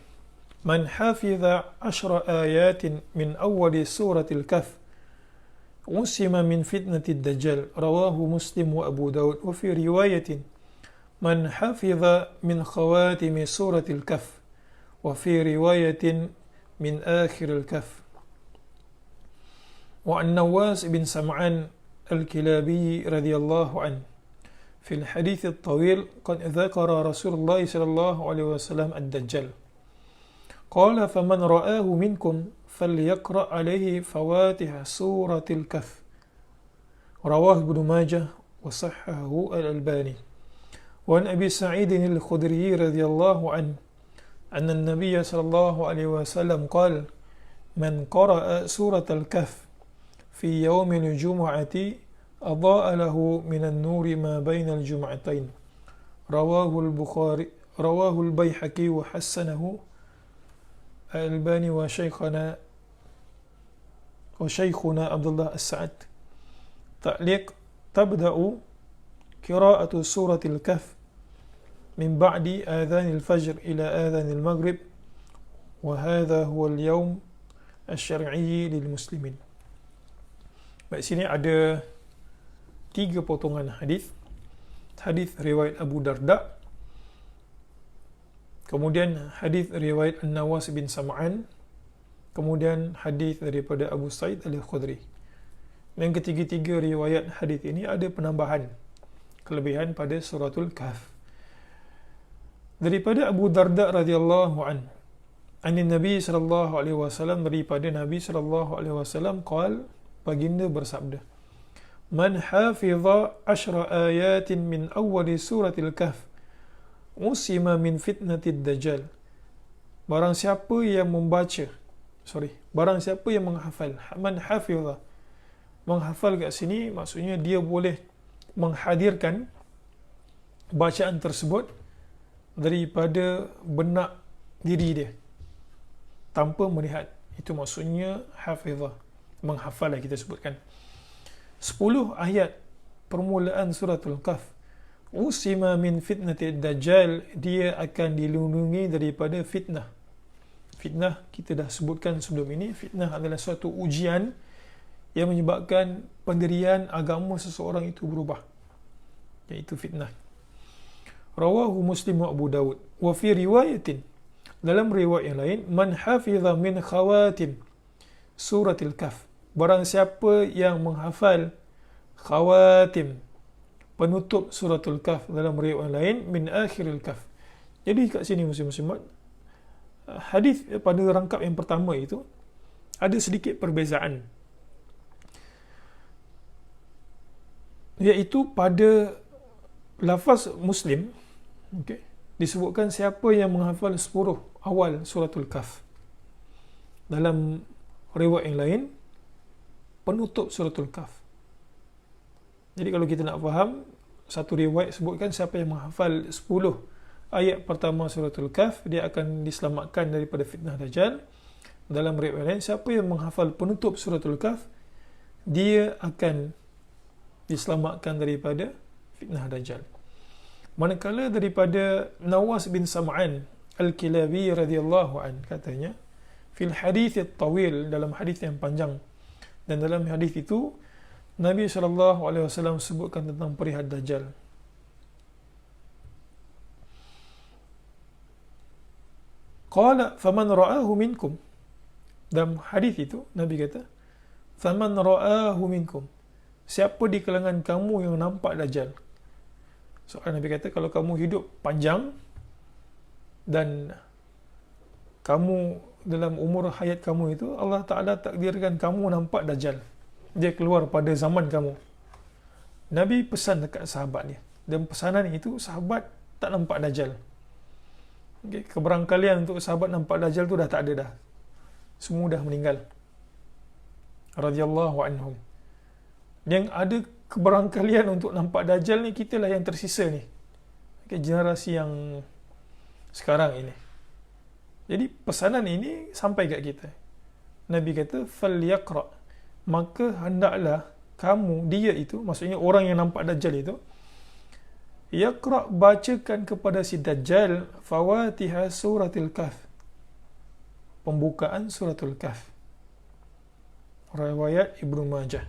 من حفظ 10 آيات من أول سورة الكهف عصم من فتنة الدجال. رواه مسلم وأبو داود. وفي رواية من حفظ من خواتم سورة الكهف. وفي رواية من آخر الكهف. وعن نواس بن سمعان الكلابي رضي الله عنه في الحديث الطويل قد ذكر رسول الله صلى الله عليه وسلم الدجال. قال فمن رآه منكم فليقرأ عليه فواتح سورة الكهف. رواه ابن ماجه وصححه الألباني. وعن أبي سعيد الخدري رضي الله عنه أن النبي صلى الله عليه وسلم قال من قرأ سورة الكهف في يوم الجمعة أضاء له من النور ما بين الجمعتين. رواه البيحقي وحسنه الألباني وشيخنا عبد الله السعد. تعليق: تبدأ قراءة سورة الكهف من بعد آذان الفجر إلى آذان المغرب، وهذا هو اليوم الشرعي للمسلمين. Baik, sini ada 3 potongan hadis. Hadis riwayat Abu Darda, kemudian hadis riwayat An-Nawas bin Sam'an, kemudian hadis daripada Abu Sa'id Al-Khudri. Dan ketiga-tiga riwayat hadis ini ada penambahan kelebihan pada suratul Kahf. Daripada Abu Darda radhiyallahu an Nabi sallallahu alaihi wasallam, daripada Nabi sallallahu alaihi wasallam qala, baginda bersabda, man hafiza 10 ayatin min awal suratil Kahf usima min fitnatid dajjal. Barang siapa yang menghafal, man hafizah, menghafal kat sini maksudnya dia boleh menghadirkan bacaan tersebut daripada benak diri dia tanpa melihat. Itu maksudnya hafizah, menghafal lah kita sebutkan. 10 ayat permulaan suratul Kahf. Usima min fitnatid dajjal, dia akan dilindungi daripada fitnah. Fitnah kita dah sebutkan sebelum ini. Fitnah adalah suatu ujian yang menyebabkan pendirian agama seseorang itu berubah, iaitu fitnah. Rawahu Muslim wa Abu Dawud. Wa fi riwayatin, dalam riwayat yang lain, man hafiza min khawatim suratil Kahf, barang siapa yang menghafal khawatim, penutup suratul Kahf, dalam riwayat lain min akhiril Kahf. Jadi kat sini muslim-muslimat, hadis pada rangkap yang pertama itu ada sedikit perbezaan, iaitu pada lafaz Muslim, disebutkan siapa yang menghafal 10 awal suratul Kahf. Dalam riwayat yang lain, penutup suratul Kahf. Jadi kalau kita nak faham, satu riwayat sebutkan siapa yang menghafal 10 ayat pertama suratul Kahf, dia akan diselamatkan daripada fitnah Dajjal. Dalam riwayat lain, siapa yang menghafal penutup suratul Kahf, dia akan diselamatkan daripada fitnah Dajjal. Manakala daripada Nawas bin Sam'an Al-Kilabi radhiyallahu an, katanya fil hadits at-tawil, dalam hadis yang panjang, dan dalam hadis itu Nabi SAW sebutkan tentang perihal Dajjal. Qala faman ra'ahu minkum, dalam hadis itu Nabi kata, faman ra'ahu minkum, siapa di kalangan kamu yang nampak Dajjal. Soalan Nabi kata, kalau kamu hidup panjang dan kamu dalam umur hayat kamu itu, Allah Ta'ala takdirkan kamu nampak Dajjal, dia keluar pada zaman kamu. Nabi pesan dekat sahabat dia, dan pesanan itu sahabat tak nampak Dajjal. Okay, keberangkalian untuk sahabat nampak Dajjal tu dah tak ada dah, semua dah meninggal radhiyallahu anhum. Yang ada keberangkalian untuk nampak Dajjal ni, kita lah yang tersisa ni, okay, generasi yang sekarang ini. Jadi pesanan ini sampai kat kita. Nabi kata falyaqra, maka hendaklah kamu, dia itu maksudnya orang yang nampak Dajjal itu, yaqra, bacakan kepada si Dajjal fawatiha suratul Kahf, pembukaan suratul Kahf, riwayat Ibnu Majah,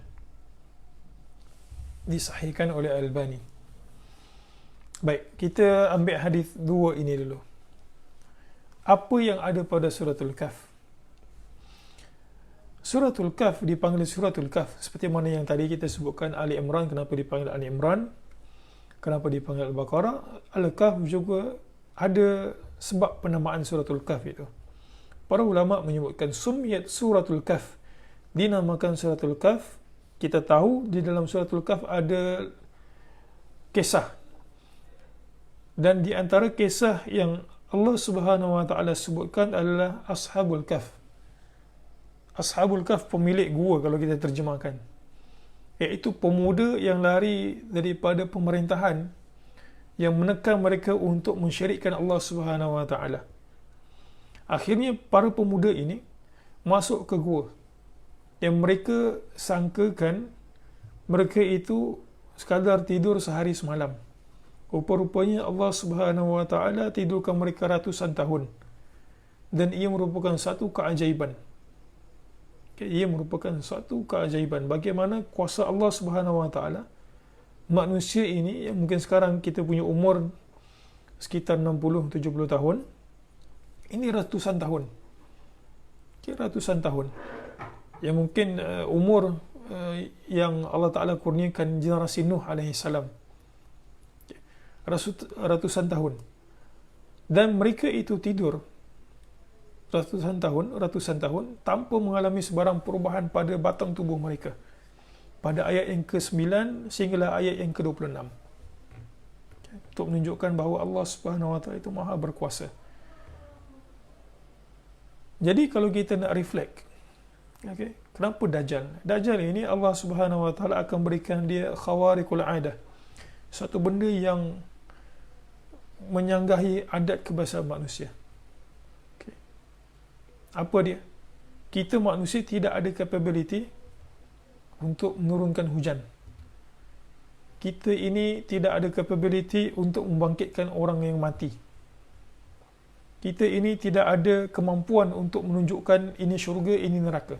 disahihkan oleh Al-Albani. Baik, kita ambil hadis dua ini dulu. Apa yang ada pada suratul Kahf? Suratul Kahf dipanggil suratul Kahf seperti mana yang tadi kita sebutkan Ali Imran, kenapa dipanggil Ali Imran, kenapa dipanggil Al-Baqarah. Al-Kahf juga ada sebab penamaan suratul Kahf itu. Para ulama menyebutkan sumiyat suratul Kahf, dinamakan suratul Kahf. Kita tahu di dalam suratul Kahf ada kisah, dan di antara kisah yang Allah Subhanahu wa taala sebutkan adalah Ashabul Kahf. Ashabul Kahf, pemilik gua kalau kita terjemahkan, iaitu pemuda yang lari daripada pemerintahan yang menekan mereka untuk mensyirikkan Allah Subhanahu wa taala. Akhirnya para pemuda ini masuk ke gua, yang mereka sangkakan mereka itu sekadar tidur sehari semalam. Rupa-rupanya Allah Subhanahu wa taala tidurkan mereka ratusan tahun, dan ia merupakan satu keajaiban. Ia merupakan satu keajaiban bagaimana kuasa Allah Subhanahu wa taala. Manusia ini yang mungkin sekarang kita punya umur sekitar 60-70 tahun, ini ratusan tahun. Ratusan tahun. Yang mungkin umur yang Allah Taala kurniakan generasi Nuh alaihi salam, ratusan tahun, dan mereka itu tidur ratusan tahun tanpa mengalami sebarang perubahan pada batang tubuh mereka, pada ayat yang ke-9 sehinggalah ayat yang ke-26, untuk menunjukkan bahawa Allah Subhanahu wa taala itu maha berkuasa. Jadi kalau kita nak reflect, okay, kenapa Dajjal? Dajjal ini Allah Subhanahu wa taala akan berikan dia khawariqul adah, satu benda yang menyanggahi adat kebiasaan manusia. Okay. Apa dia? Kita manusia tidak ada capability untuk menurunkan hujan. Kita ini tidak ada capability untuk membangkitkan orang yang mati. Kita ini tidak ada kemampuan untuk menunjukkan ini syurga, ini neraka.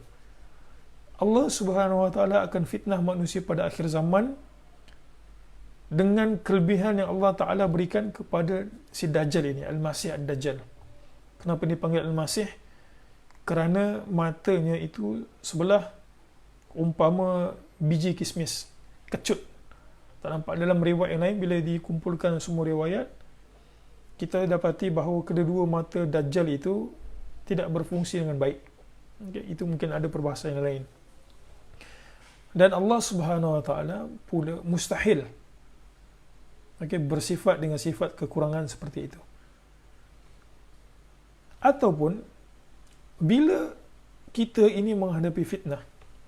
Allah Subhanahu wa taala akan fitnah manusia pada akhir zaman dengan kelebihan yang Allah Ta'ala berikan kepada si Dajjal ini, Al-Masih Ad-Dajjal. Kenapa dipanggil Al-Masih? Kerana matanya itu sebelah umpama biji kismis, kecut, tak nampak. Dalam riwayat yang lain, bila dikumpulkan semua riwayat, kita dapati bahawa kedua mata Dajjal itu tidak berfungsi dengan baik. Okay, itu mungkin ada perbahasan yang lain. Dan Allah Subhanahu wa taala pula mustahil bersifat dengan sifat kekurangan seperti itu. Ataupun bila kita ini menghadapi fitnah,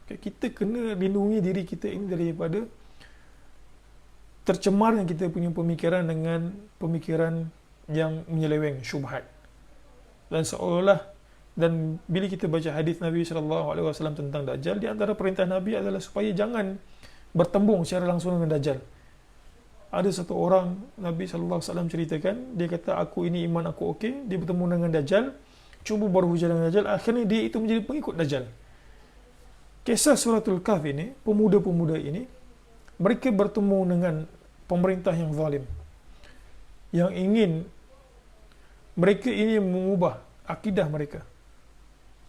kita kena lindungi diri kita ini daripada tercemarnya kita punya pemikiran dengan pemikiran yang menyeleweng, syubhat. Dan seolah, dan bila kita baca hadis Nabi SAW tentang Dajjal, di antara perintah Nabi adalah supaya jangan bertembung secara langsung dengan Dajjal. Ada satu orang, Nabi SAW ceritakan, dia kata, aku ini iman aku okey, dia bertemu dengan Dajjal, cuba berhujah dengan Dajjal, akhirnya dia itu menjadi pengikut Dajjal. Kisah Suratul Kahf ini, pemuda-pemuda ini, mereka bertemu dengan pemerintah yang zalim, yang ingin, mereka ini mengubah akidah mereka.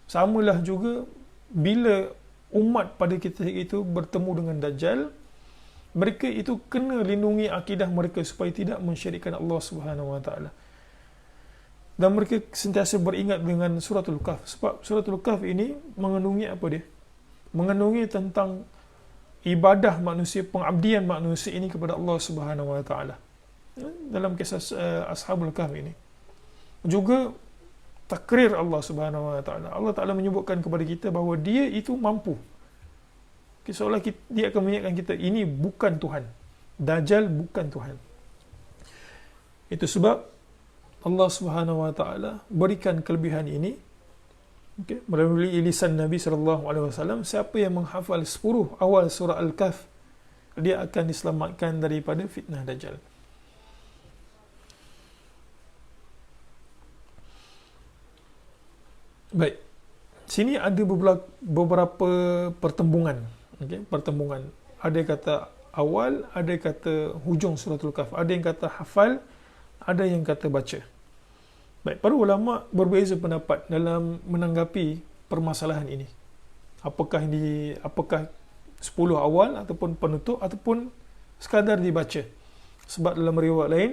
Samalah juga bila umat pada ketika itu bertemu dengan Dajjal, mereka itu kena lindungi akidah mereka supaya tidak mensyirikkan Allah Subhanahu Wa Taala. Dan mereka sentiasa beringat dengan Suratul Kahf, sebab Suratul Kahf ini mengandungi apa dia? Mengandungi tentang ibadah manusia, pengabdian manusia ini kepada Allah Subhanahu Wa Taala. Dalam kisah Ashabul Kahf ini juga takrir Allah Subhanahu Wa Taala. Allah Taala menyebutkan kepada kita bahawa dia itu mampu. Seolah dia akan mengingatkan kita, ini bukan Tuhan. Dajjal bukan Tuhan. Itu sebab Allah Subhanahu Wa Taala berikan kelebihan ini, melalui lisan Nabi SAW. Siapa yang menghafal 10 awal surah Al-Kahf, dia akan diselamatkan daripada fitnah Dajjal. Baik, sini ada beberapa pertembungan. Pertembungan. Ada yang kata awal, ada yang kata hujung suratul Kahf, ada yang kata hafal, ada yang kata baca. Baik, para ulama berbeza pendapat dalam menanggapi permasalahan ini. Apakah 10 awal ataupun penutup ataupun sekadar dibaca. Sebab dalam riwayat lain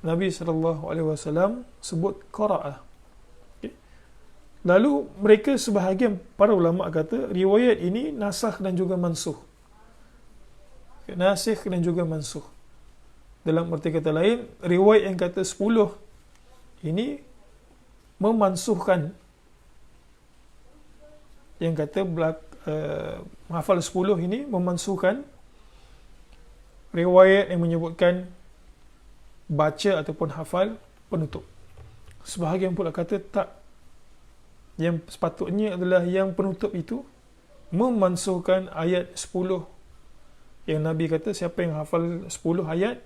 Nabi SAW sebut qara'ah. Lalu mereka sebahagian para ulama kata riwayat ini nasakh dan juga mansukh. Nasikh dan juga mansukh. Dalam arti kata lain, riwayat yang kata 10 ini memansuhkan yang kata hafal 10 ini memansuhkan riwayat yang menyebutkan baca ataupun hafal penutup. Sebahagian pula kata tak, yang sepatutnya adalah yang penutup itu memansuhkan ayat 10 yang Nabi kata siapa yang hafal 10 ayat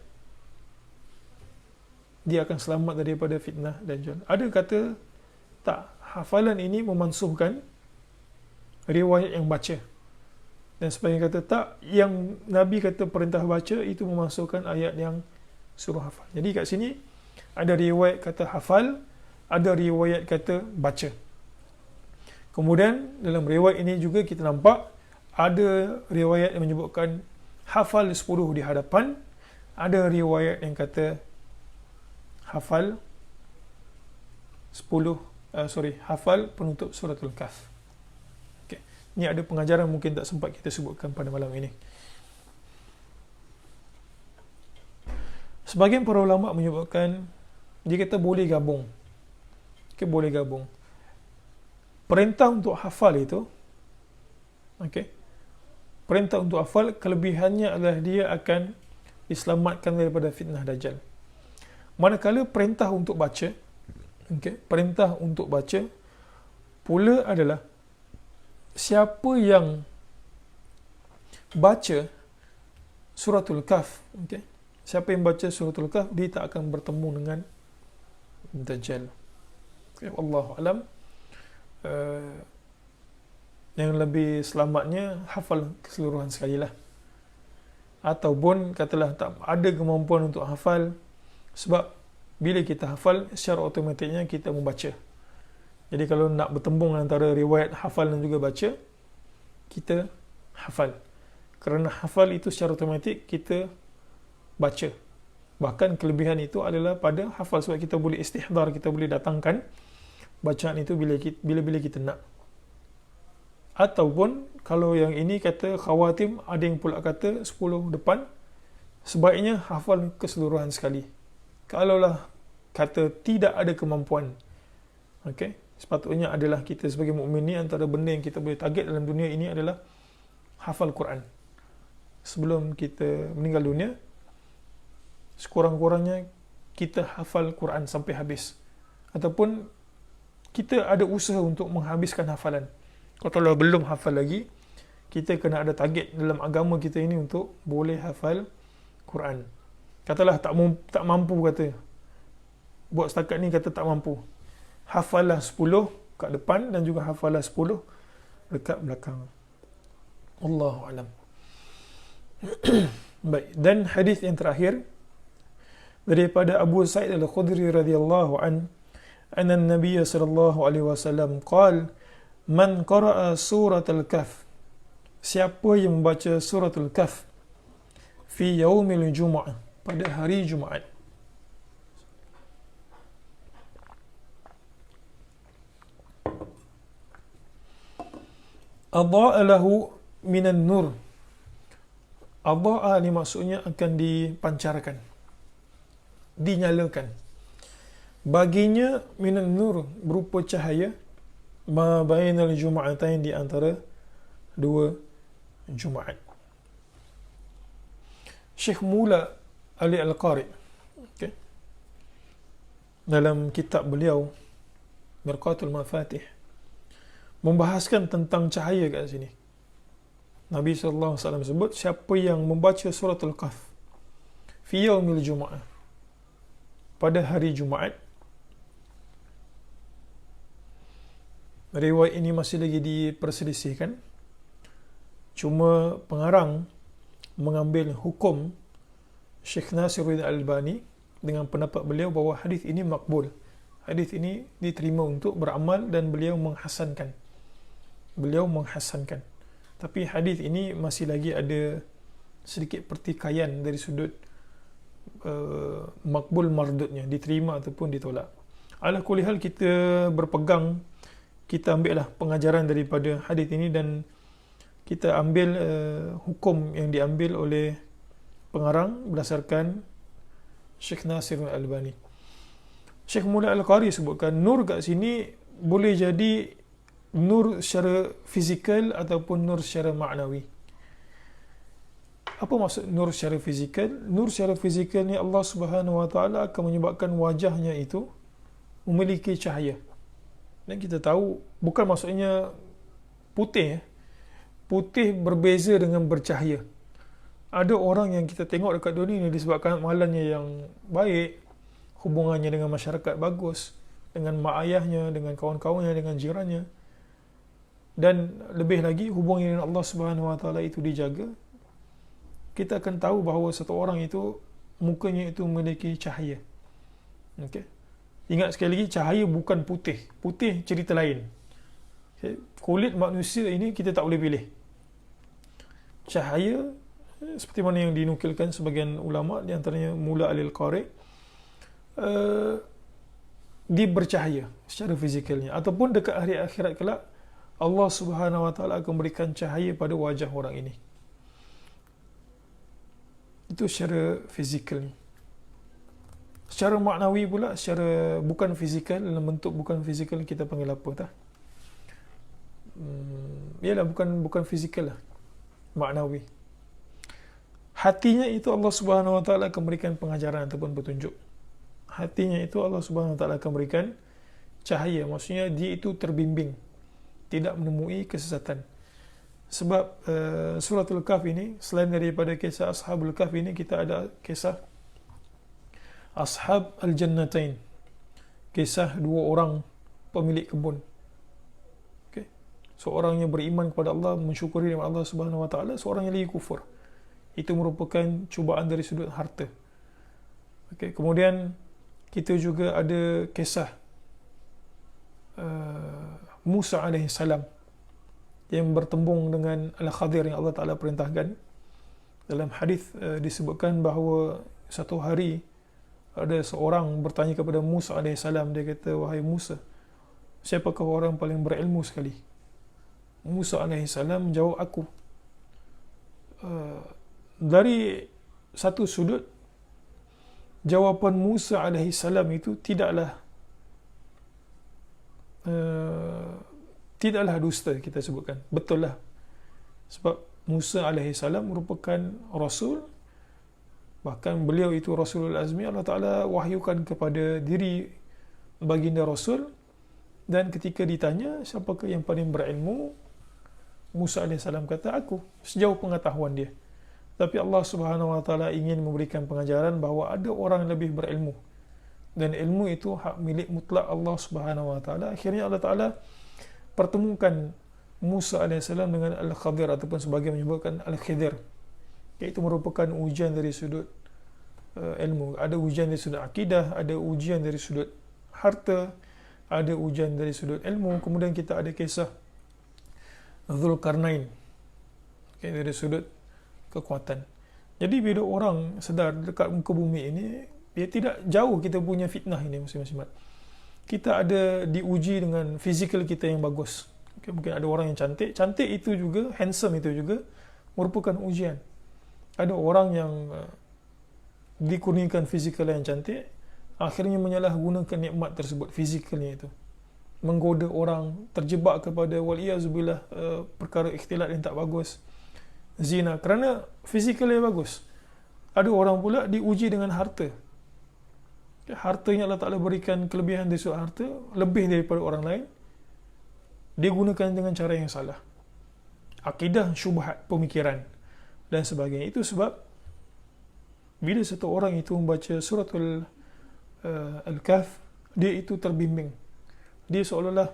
dia akan selamat daripada fitnah Dajjal. Ada kata tak, hafalan ini memansuhkan riwayat yang baca. Dan sebagian kata tak, yang Nabi kata perintah baca itu memasukkan ayat yang suruh hafal. Jadi kat sini ada riwayat kata hafal, ada riwayat kata baca. Kemudian dalam riwayat ini juga kita nampak ada riwayat yang menyebutkan hafal 10 di hadapan, ada riwayat yang kata hafal hafal penutup suratul Kahf. Okay. Ini ada pengajaran mungkin tak sempat kita sebutkan pada malam ini. Sebagian para ulama menyebutkan dia kata boleh gabung. Boleh gabung. Perintah untuk hafal itu, perintah untuk hafal, kelebihannya adalah dia akan diselamatkan daripada fitnah Dajjal. Manakala perintah untuk baca, perintah untuk baca pula adalah siapa yang baca suratul Kahf, siapa yang baca suratul Kahf, dia tak akan bertemu dengan Dajjal. Wallahu alam. Yang lebih selamatnya hafal keseluruhan sekali lah, ataupun katalah tak ada kemampuan untuk hafal, sebab bila kita hafal secara automatiknya kita membaca. Jadi kalau nak bertembung antara riwayat hafal dan juga baca, kita hafal, kerana hafal itu secara automatik kita baca. Bahkan kelebihan itu adalah pada hafal, sebab kita boleh istihdar, kita boleh datangkan bacaan itu bila kita nak. Ataupun kalau yang ini kata khawatim, ada yang pula kata 10 depan, sebaiknya hafal keseluruhan sekali. Kalaulah kata tidak ada kemampuan, sepatutnya adalah kita sebagai mukmin ni, antara benda yang kita boleh target dalam dunia ini adalah hafal Quran. Sebelum kita meninggal dunia, sekurang-kurangnya kita hafal Quran sampai habis, ataupun kita ada usaha untuk menghabiskan hafalan. Kalau belum hafal lagi, kita kena ada target dalam agama kita ini untuk boleh hafal Quran. Katalah tak mampu kata, buat setakat ni kata tak mampu, hafallah 10 kat depan dan juga hafallah 10 dekat belakang. Allahu alam. Baik, dan hadis yang terakhir daripada Abu Sa'id Al-Khudri radhiyallahu anna an-nabiy sallallahu alaihi wasallam qala man qara'a suratul Kahf, siapa yang membaca suratul Kahf fi yaumil Jumu'ah, pada hari Jumaat, adha'a lahu minan nur. Adha'a ni maksudnya akan dipancarkan, dinyalakan baginya minan nur, berupa cahaya, ma bainal jum'atain, di antara dua Jumaat. Syekh Mula Ali Al-Qari, okay, dalam kitab beliau Mirqatul Mafatih membahaskan tentang cahaya kat sini. Nabi SAW sebut, siapa yang membaca suratul Kahf fi yaumil Jumu'ah, pada hari Jumaat. Riwayat ini masih lagi diperselisihkan, cuma pengarang mengambil hukum Syekh Nasiruddin Albani dengan pendapat beliau bahawa hadis ini makbul, hadis ini diterima untuk beramal, dan beliau menghasankan. Tapi hadis ini masih lagi ada sedikit pertikaian dari sudut makbul mardudnya, diterima ataupun ditolak. Ala kulli hal, kita berpegang, kita ambil lah pengajaran daripada hadis ini, dan kita ambil hukum yang diambil oleh pengarang berdasarkan Syekh Nasir Al-Albani. Syekh Mula Al-Qari sebutkan, nur kat sini boleh jadi nur secara fizikal ataupun nur secara maknawi. Apa maksud nur secara fizikal? Nur secara fizikal ni Allah Subhanahu Wa Taala akan menyebabkan wajahnya itu memiliki cahaya. Dan kita tahu, bukan maksudnya putih. Putih berbeza dengan bercahaya. Ada orang yang kita tengok dekat dunia ni disebabkan amalannya yang baik, hubungannya dengan masyarakat bagus, dengan mak ayahnya, dengan kawan-kawannya, dengan jirannya, dan lebih lagi hubungannya dengan Allah Subhanahu Wa Taala itu dijaga, kita akan tahu bahawa satu orang itu mukanya itu memiliki cahaya. Okey. Ingat sekali lagi, cahaya bukan putih. Putih cerita lain. Okay. Kulit manusia ini kita tak boleh pilih. Cahaya, seperti mana yang dinukilkan sebagian ulama, di antaranya Mula Al-Qari, dia bercahaya secara fizikalnya, ataupun dekat hari akhirat kelak Allah Subhanahu Wa Taala akan berikan cahaya pada wajah orang ini. Itu secara fizikal. Secara maknawi pula, secara bukan fizikal, dalam bentuk bukan fizikal, kita panggil apa tak? Ialah bukan fizikal lah, maknawi. Hatinya itu Allah Subhanahu Wa Taala akan berikan pengajaran ataupun petunjuk. Hatinya itu Allah Subhanahu Wa Taala akan berikan cahaya, maksudnya dia itu terbimbing, tidak menemui kesesatan. Sebab suratul Kahf ini, selain daripada kisah Ashabul Kahf ini, kita ada kisah Ashab Al-Jannatain, kisah dua orang pemilik kebun. Okay. Seorangnya beriman kepada Allah, mensyukuri nikmat Allah Subhanahu Wa Taala, seorangnya lagi kufur. Itu merupakan cubaan dari sudut harta. Okay. Kemudian kita juga ada kisah Musa AS yang bertembung dengan Al-Khadir yang Allah Ta'ala perintahkan. Dalam hadis disebutkan bahawa satu hari ada seorang bertanya kepada Musa AS. Dia kata, wahai Musa, siapakah orang paling berilmu sekali? Musa AS menjawab, aku. Dari satu sudut, jawapan Musa AS itu tidaklah dusta, kita sebutkan. Betul lah. Sebab Musa AS merupakan Rasul, Bahkan beliau itu Rasulul Azmi, Allah Ta'ala wahyukan kepada diri baginda Rasul, dan ketika ditanya siapakah yang paling berilmu, Musa AS kata aku, sejauh pengetahuan dia. Tapi Allah Subhanahu Wa Ta'ala ingin memberikan pengajaran bahawa ada orang yang lebih berilmu, dan ilmu itu hak milik mutlak Allah Subhanahu Wa Ta'ala. Akhirnya Allah Ta'ala pertemukan Musa AS dengan Al-Khadir, ataupun sebagian menyebutkan Al-Khidir, iaitu merupakan ujian dari sudut ilmu. Ada ujian dari sudut akidah, ada ujian dari sudut harta, ada ujian dari sudut ilmu. Kemudian kita ada kisah Zulkarnain, dari sudut kekuatan. Jadi bila orang sedar dekat muka bumi ini, dia tidak jauh kita punya fitnah ini masing-masing. Kita ada diuji dengan fizikal kita yang bagus. Mungkin ada orang yang cantik, cantik itu juga, handsome itu juga merupakan ujian. Ada orang yang dikurniakan fizikal yang cantik, akhirnya menyalahgunakan nikmat tersebut, fizikalnya itu, menggoda orang, terjebak kepada waliyazubillah perkara ikhtilat yang tak bagus, zina, kerana fizikalnya bagus. Ada orang pula diuji dengan harta. Hartanya Allah Ta'ala berikan kelebihan dari sudut harta, lebih daripada orang lain, dia gunakan dengan cara yang salah. Akidah, syubhat, pemikiran dan sebagainya. Itu sebab bila satu orang itu membaca suratul Al-Kahf, dia itu terbimbing. Dia seolah-olah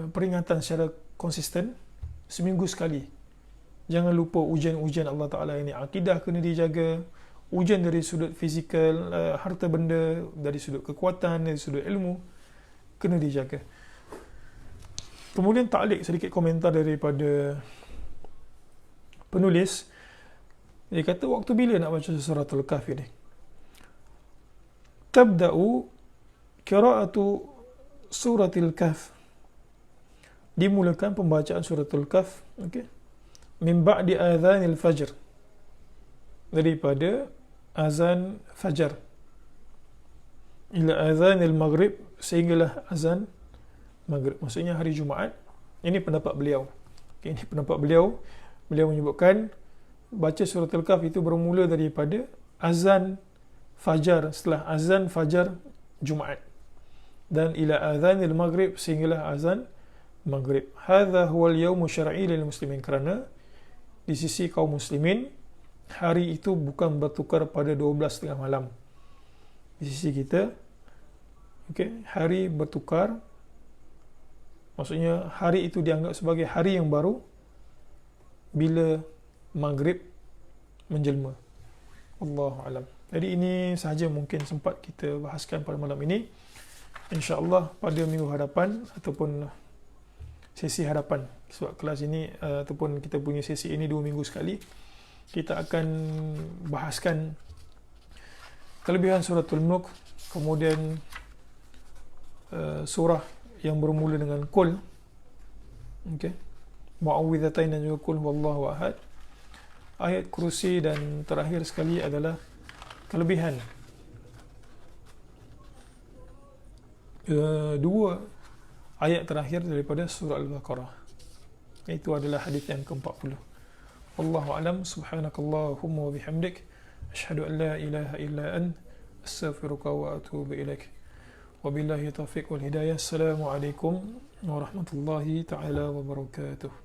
peringatan secara konsisten, seminggu sekali. Jangan lupa ujian-ujian Allah Ta'ala ini. Akidah kena dijaga, ujian dari sudut fizikal, harta benda, dari sudut kekuatan, dari sudut ilmu, kena dijaga. Kemudian ta'liq, sedikit komentar daripada penulis. Dia kata, waktu bila nak baca suratul Kahf ini? Tabda'u qira'atu suratul Kahf. Dimulakan pembacaan suratul Kahf, okey, min ba'di adhanil fajr, daripada azan fajar, ila adhanil maghrib, sehinggalah azan maghrib, maksudnya hari Jumaat. Ini pendapat beliau. Okay, ini pendapat beliau. Beliau menyebutkan baca suratul Kahf itu bermula daripada azan fajar, setelah azan fajar Jumaat, dan ila adhanil maghrib, sehinggalah azan maghrib. Hadha huwa al-yawmu syar'i lil muslimin, kerana di sisi kaum muslimin hari itu bukan bertukar pada 12:30 malam. Di sisi kita, okay, hari bertukar, maksudnya hari itu dianggap sebagai hari yang baru bila maghrib menjelma. Allahu alam. Jadi ini sahaja mungkin sempat kita bahaskan pada malam ini. InsyaAllah pada minggu hadapan ataupun sesi hadapan, sebab kelas ini ataupun kita punya sesi ini 2 minggu sekali, kita akan bahaskan kelebihan suratul Mulk, kemudian surah yang bermula dengan Qul, okey, Mu'awwidhatain dan juga Qul huwallahu ahad, ayat kursi, dan terakhir sekali adalah kelebihan dua ayat terakhir daripada surah Al-Baqarah. Itu adalah hadis yang ke-40. Wallahu alam. Subhanakallahumma wa bihamdik, asyhadu an la ilaha illa ant, astaghfiruka wa atubu ilaik. Wabillahi taufiq wal hidayah. Assalamualaikum warahmatullahi taala wabarakatuh.